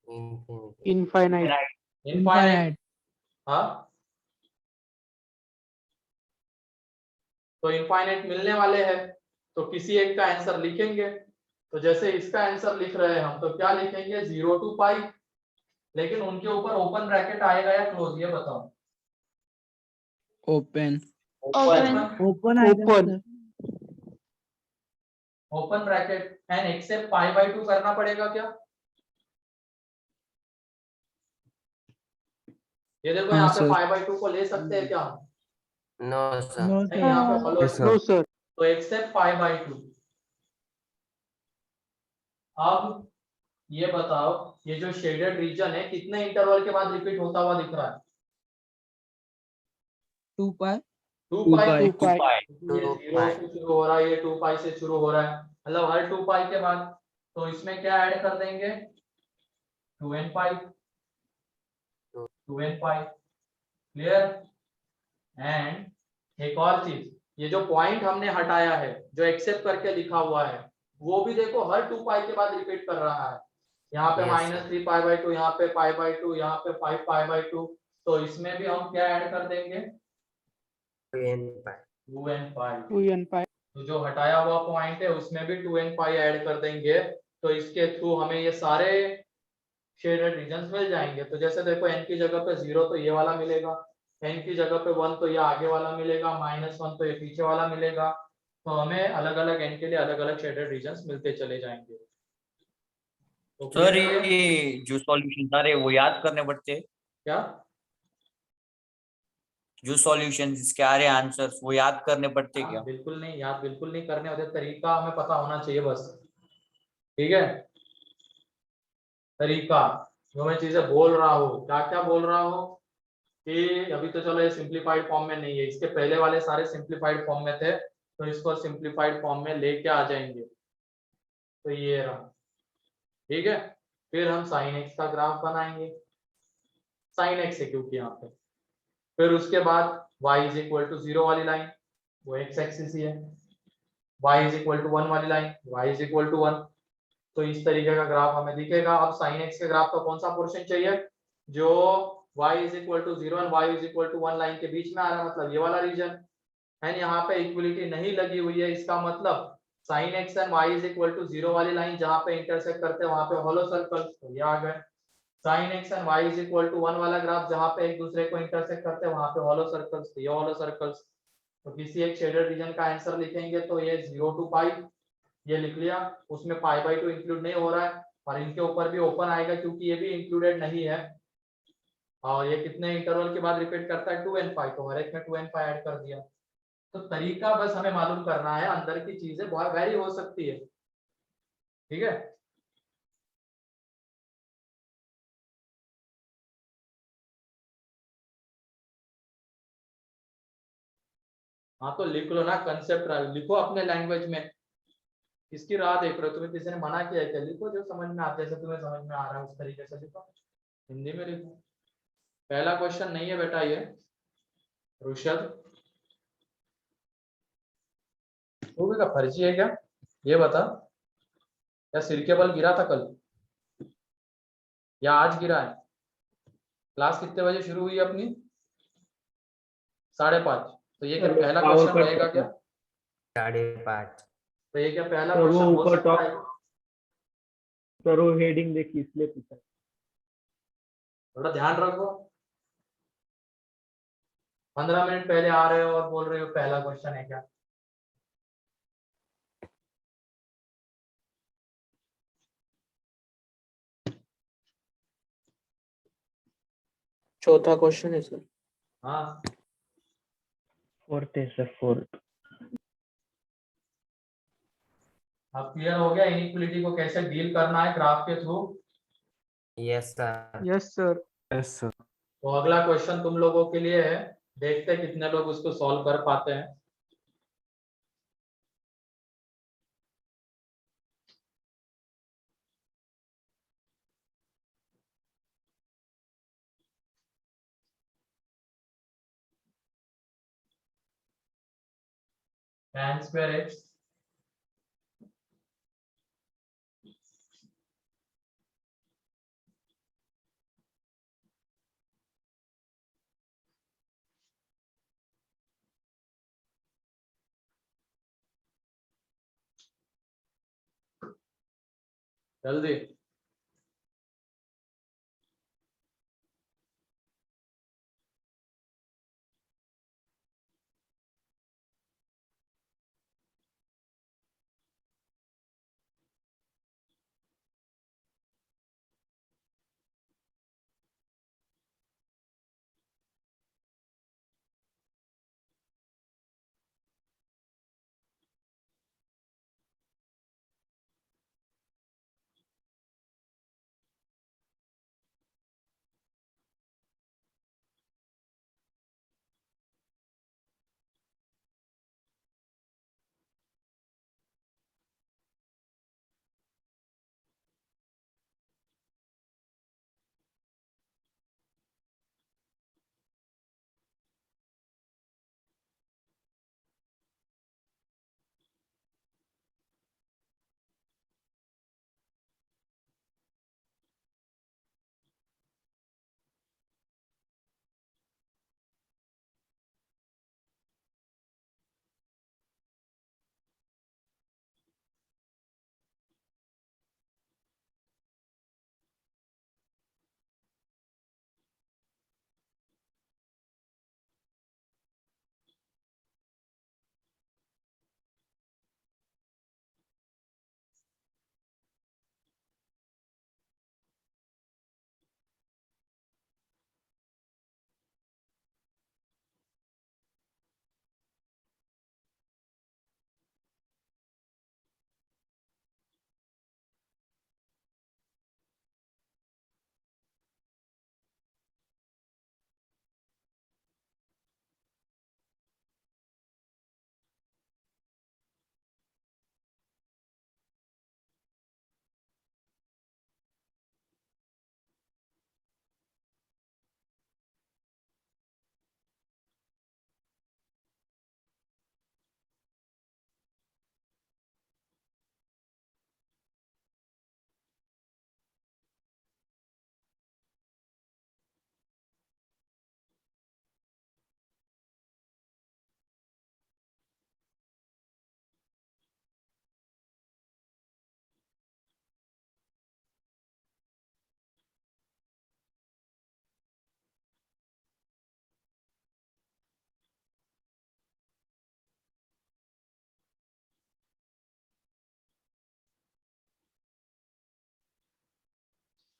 Infinity. Infinite. Infinite. हाँ, तो इनफाइनाइट मिलने वाले हैं, तो किसी एक का आंसर लिखेंगे। तो जैसे इसका आंसर लिख रहे हैं हम, तो क्या लिखेंगे? 0 to π, लेकिन उनके ऊपर ओपन ब्रैकेट आएगा या क्लोज, ये बताओ। Open. Open Open. Open bracket and except π/2 करना पड़ेगा क्या? ये देखो, हाँ, यहाँ पे सर. π/2 को ले सकते हैं क्या हम? No, sir. नहीं, यहाँ पे follow Yes, sir. No, sir. तो एक्सेप्ट π/2। अब ये बताओ, ये जो शेडेड रीजन है कितने इंटरवल के बाद रिपीट होता हुआ दिख रहा है? 2π 2π। 2π. ये 0 से शुरू हो रहा है, ये 2π से शुरू हो रहा है, मतलब हर 2π के बाद। तो इसमें क्या ऐड कर देंगे? 2nπ। 2nπ। क्लियर? एंड एक और चीज, ये जो पॉइंट हमने हटाया है, जो एक्सेप्ट करके लिखा हुआ है, वो भी देखो हर 2π के बाद रिपीट कर रहा है। यहाँ पे Yes, माइनस 3π/2, यहाँ पे π/2, यहाँ पे 5π/2, तो इसमें भी हम क्या ऐड कर देंगे? 2nπ. 2nπ। 2nπ. तो जो हटाया हुआ पॉइंट है उसमें भी 2nπ ऐड कर देंगे, तो इसके थ्रू हमें ये सारे शेडेड रीजन्स मिल जाएंगे। तो जैसे देखो, n की जगह पे 0 तो ये वाला मिलेगा, n की जगह पे 1 तो ये आगे वाला मिलेगा, -1 तो ये पीछे वाला मिलेगा। तो हमें अलग अलग n के लिए अलग अलग शेडेड रीजन्स मिलते चले जाएंगे। तो सर clear है? ये जो सॉल्यूशन सारे वो याद करने पड़ते हैं? क्या? जो सॉल्यूशन इसके आ रहे आंसर्स वो याद करने पड़ते क्या? बिल्कुल नहीं याद, बिल्कुल नहीं करने होते, तरीका हमें पता होना चाहिए बस। ठीक है, तरीका जो मैं चीजें बोल रहा हूँ, क्या क्या बोल रहा हूँ कि अभी तो चलो ये सिंप्लीफाइड फॉर्म में नहीं है, इसके पहले वाले सारे सिंप्लीफाइड फॉर्म में थे, तो इसको सिंप्लीफाइड फॉर्म में लेके आ जाएंगे। तो ये रहा, ठीक है। फिर हम साइन एक्स का ग्राफ बनाएंगे, साइन एक्स है क्योंकि यहाँ पे। फिर उसके बाद y इज इक्वल टू 0 वाली लाइन, वो एक्स एक्सिस ही है। y इज इक्वल टू 1 वाली line, y is equal to 1। तो इस तरीके का ग्राफ हमें दिखेगा। अब साइन एक्स के ग्राफ का कौन सा पोर्शन चाहिए, जो y इज इक्वल टू 0 और y is equal to 1 line के बीच में आ रहा है, मतलब ये वाला रीजन है। यहाँ पे इक्वलिटी नहीं लगी हुई है, इसका मतलब sine X and y is equal to 0 वाली लाइन जहाँ पे इंटरसेक्ट करते हैं वहां पे होलो सर्कल, तो ये आ गए। Sine X and y is equal to 1 वाला ग्राफ जहाँ पे एक दूसरे को इंटरसेक्ट करते हैं वहां पे होलो सर्कल्स, तो ये होलो सर्कल्स। तो किसी एक शेडेड रीजन का आंसर लिखेंगे तो ये 0 टू पाई, ये लिख लिया, उसमें पाई बाई 2 इंक्लूड नहीं हो रहा है, और इनके ऊपर भी ओपन आएगा क्योंकि ये भी इंक्लूडेड नहीं है। और ये कितने इंटरवल के बाद रिपीट करता है, 2 and 5, तो हर एक में 2 and 5 ऐड कर दिया। तो तरीका बस हमें मालूम करना है, अंदर की चीजें बहुत वेरी हो सकती है। ठीक है, हाँ तो लिख लो ना, कंसेप्ट लिखो अपने लैंग्वेज में। किसकी राह देख रहे हो, तुम्हें किसी ने मना किया है क्या? लिखो जो समझ में आता है, जैसे तुम्हें समझ में आ रहा है उस तरीके से लिखो, हिंदी में लिखो। पहला क्वेश्चन नहीं है बेटा ये, रुशद तू भी का फर्जी है क्या, ये बता। क्या सिर के बल गिरा था कल या आज गिरा है? क्लास कितने बजे शुरू हुई अपनी? 5:30। तो ये क्या पहला क्वेश्चन रहेगा क्या? 5:30। तो ये क्या पहला सर वो क्वेश्चन हो ऊपर सकता है? सर वो हेडिंग देखी इसलिए पूछा। थोड़ा ध्यान रखो, 15 मिनट पहले आ रहे हो और बोल रहे हो पहला क्वेश्चन है क्या। चौथा क्वेश्चन है सर। हाँ, फोर्थ है सर, फोर्थ। अब क्लियर हो गया इनइक्वालिटी को कैसे डील करना है ग्राफ के through. Yes sir. Yes sir. Yes sir. तो अगला क्वेश्चन तुम लोगों के लिए है, देखते हैं कितने लोग उसको सॉल्व कर पाते हैं। tan square x जल्दी।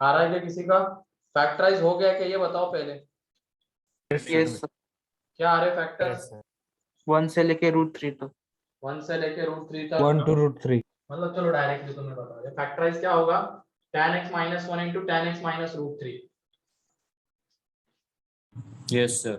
आ रहा है क्या किसी का? फैक्टराइज हो गया क्या ये बताओ पहले। यस क्या आ रहे फैक्टर? Yes, sir. 1 से लेके √3 तक 1 से लेके √3 तक 1 to √3. मतलब चलो डायरेक्टली तुम्हें बता दे फैक्टराइज क्या होगा tan x - 1 into tan x - √3। Yes, sir.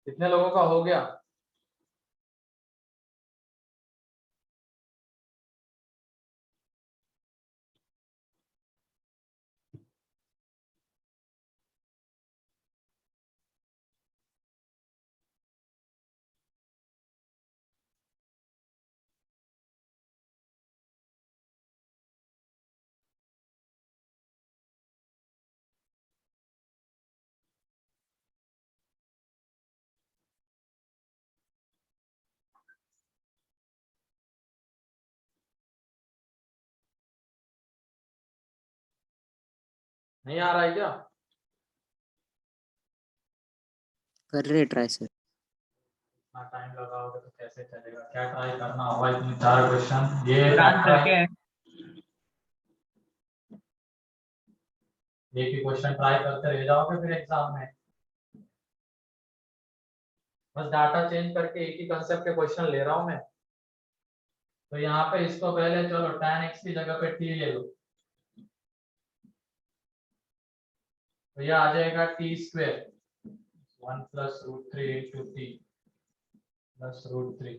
कितने लोगों का हो गया? नहीं आ रहा है क्या? कर रहे ट्राई सर। इतना टाइम लगाओगे तो कैसे चलेगा? क्या ट्राई करना होगा? इतने 4 क्वेश्चन ये फैक्टराइज एक ही क्वेश्चन ट्राई करते रह जाओगे फिर एग्जाम में। बस डाटा चेंज करके एक ही कंसेप्ट के क्वेश्चन ले रहा हूं मैं। तो यहाँ पे इसको पहले चलो tan x की जगह पे t ले लो तो ये आ जाएगा t² 1 + √3 into t plus √3।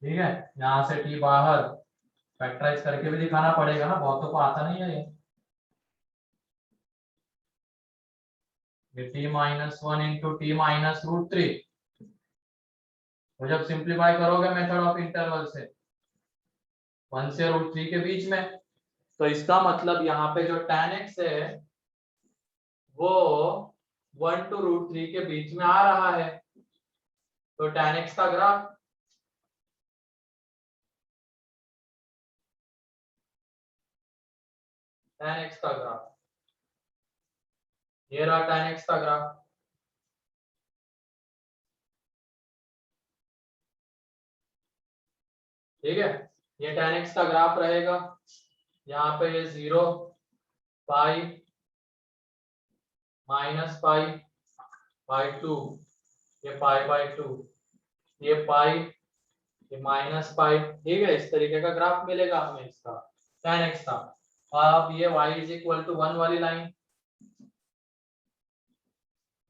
ठीक है यहाँ से t बाहर फैक्टराइज करके भी दिखाना पड़ेगा ना बहुतों को आता नहीं है ये t - 1 into t - √3। तो जब सिंप्लीफाई करोगे मेथड ऑफ इंटरवल से 1 से √3 के बीच में तो इसका मतलब यहाँ पे जो tan x है वो 1 to √3 के बीच में आ रहा है। तो tan x का ग्राफ tan x का ग्राफ ये रहा tan x का ग्राफ। ठीक है ये tan x का ग्राफ रहेगा। यहाँ पे ये 0 पाई -π/2 ये π/2 ये पाई ये -π। ठीक है इस तरीके का ग्राफ मिलेगा हमें इसका tan x का। और अब ये y = 1 वाली लाइन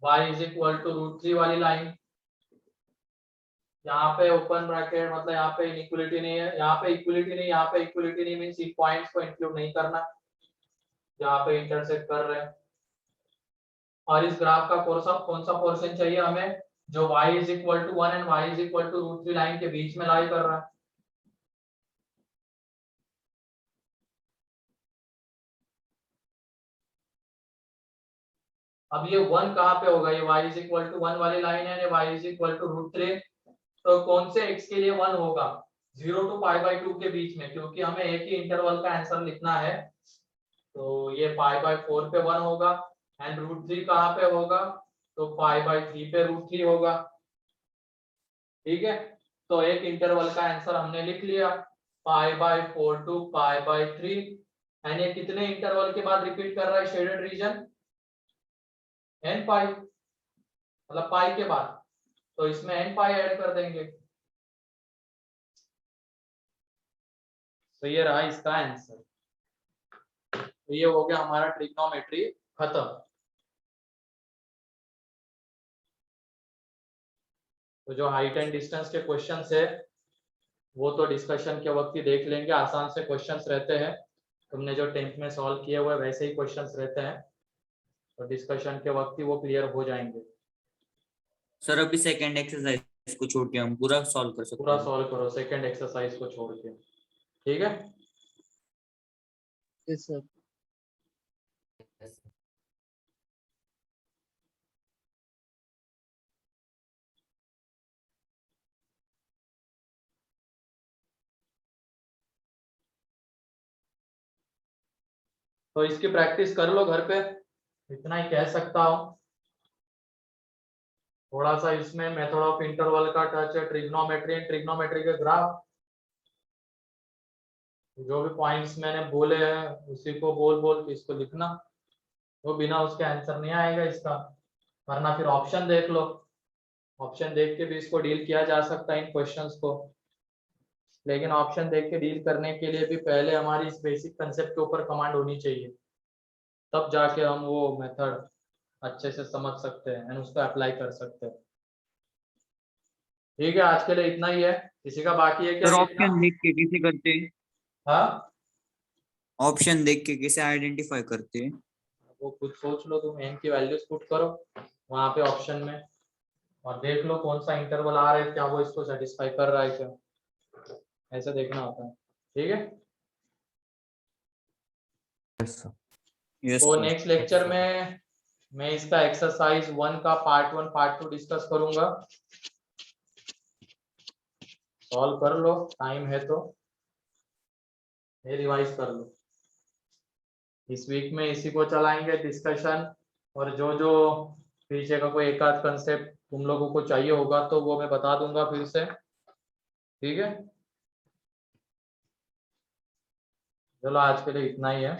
y = √3 वाली लाइन यहाँ पे ओपन ब्रैकेट मतलब यहाँ पे इनइक्वालिटी नहीं है यहाँ पे इक्वलिटी नहीं यहाँ पे इक्वलिटी नहीं मींस इन पॉइंट्स को इंक्लूड नहीं करना जहाँ पे इंटरसेक्ट कर रहे हैं। और इस ग्राफ का कौन सा पोर्शन चाहिए हमें जो y = 1 एंड y = √3 लाइन के बीच में लाई कर रहा है। अब ये 1 कहाँ पे होगा? ये y = 1 वाली लाइन है y = √3 तो कौन से x के लिए 1 होगा? 0 to π/2 के बीच में क्योंकि हमें एक ही इंटरवल का आंसर लिखना है तो ये π/4 पे 1 होगा एंड √3 कहाँ पे होगा? तो π/3 पे √3 होगा। ठीक है तो एक इंटरवल का आंसर हमने लिख लिया π/4 to π/3 एंड ये कितने इंटरवल के बाद रिपीट कर रहा है शेडेड रीजन? n पाई मतलब पाई के बाद तो इसमें n पाई ऐड कर देंगे तो ये रहा इसका आंसर। तो ये हो गया हमारा ट्रिग्नोमेट्री खत्म। तो जो हाइट एंड डिस्टेंस के क्वेश्चंस है वो तो डिस्कशन के वक्त ही देख लेंगे, आसान से क्वेश्चंस रहते हैं, तुमने जो 10th में सॉल्व किए हुए वैसे ही क्वेश्चंस रहते हैं, तो डिस्कशन के वक्त ही वो क्लियर हो जाएंगे। सर अभी सेकंड एक्सरसाइज को छोड़ के हम पूरा सॉल्व कर सकते पूरा हैं। सॉल्व करो सेकंड एक्सरसाइज को छोड़ के, ठीक है। Yes sir. Yes, sir. तो इसकी प्रैक्टिस कर लो घर पे, इतना ही कह सकता हूँ। थोड़ा सा इसमें मेथड ऑफ इंटरवल का टच है, ट्रिग्नोमेट्री एंड ट्रिग्नोमेट्री के ग्राफ, जो भी पॉइंट्स मैंने बोले हैं उसी को बोल बोल के इसको लिखना, तो बिना उसके आंसर नहीं आएगा इसका, वरना फिर ऑप्शन देख लो, ऑप्शन देख के भी इसको डील किया जा सकता है इन क्वेश्चंस को, लेकिन ऑप्शन देख के डील करने के लिए भी पहले हमारी इस बेसिक कंसेप्ट के ऊपर कमांड होनी चाहिए, तब जाके हम वो मेथड अच्छे से समझ सकते हैं एंड उसको अप्लाई कर सकते हैं। ठीक है, आज के लिए इतना ही है। किसी का बाकी है क्या? सर ऑप्शन देख के कैसे करते हैं? हाँ, ऑप्शन देख के कैसे आइडेंटिफाई करते हैं? वो खुद सोच लो, तुम एन की वैल्यूज पुट करो वहां पे ऑप्शन में और देख लो कौन सा इंटरवल आ रहा है, क्या वो इसको सेटिस्फाई कर रहा है क्या, ऐसे देखना होता है। ठीक है, Yes, sir. यस तो सर। नेक्स्ट लेक्चर में मैं इसका एक्सरसाइज 1 का पार्ट 1 पार्ट 2 डिस्कस करूंगा, सॉल्व कर लो, टाइम है तो ये रिवाइज कर लो। इस वीक में इसी को चलाएंगे डिस्कशन, और जो जो पीछे का कोई एक आध कंसेप्ट तुम लोगों को चाहिए होगा तो वो मैं बता दूंगा फिर से। ठीक है, चलो आज के लिए इतना ही है।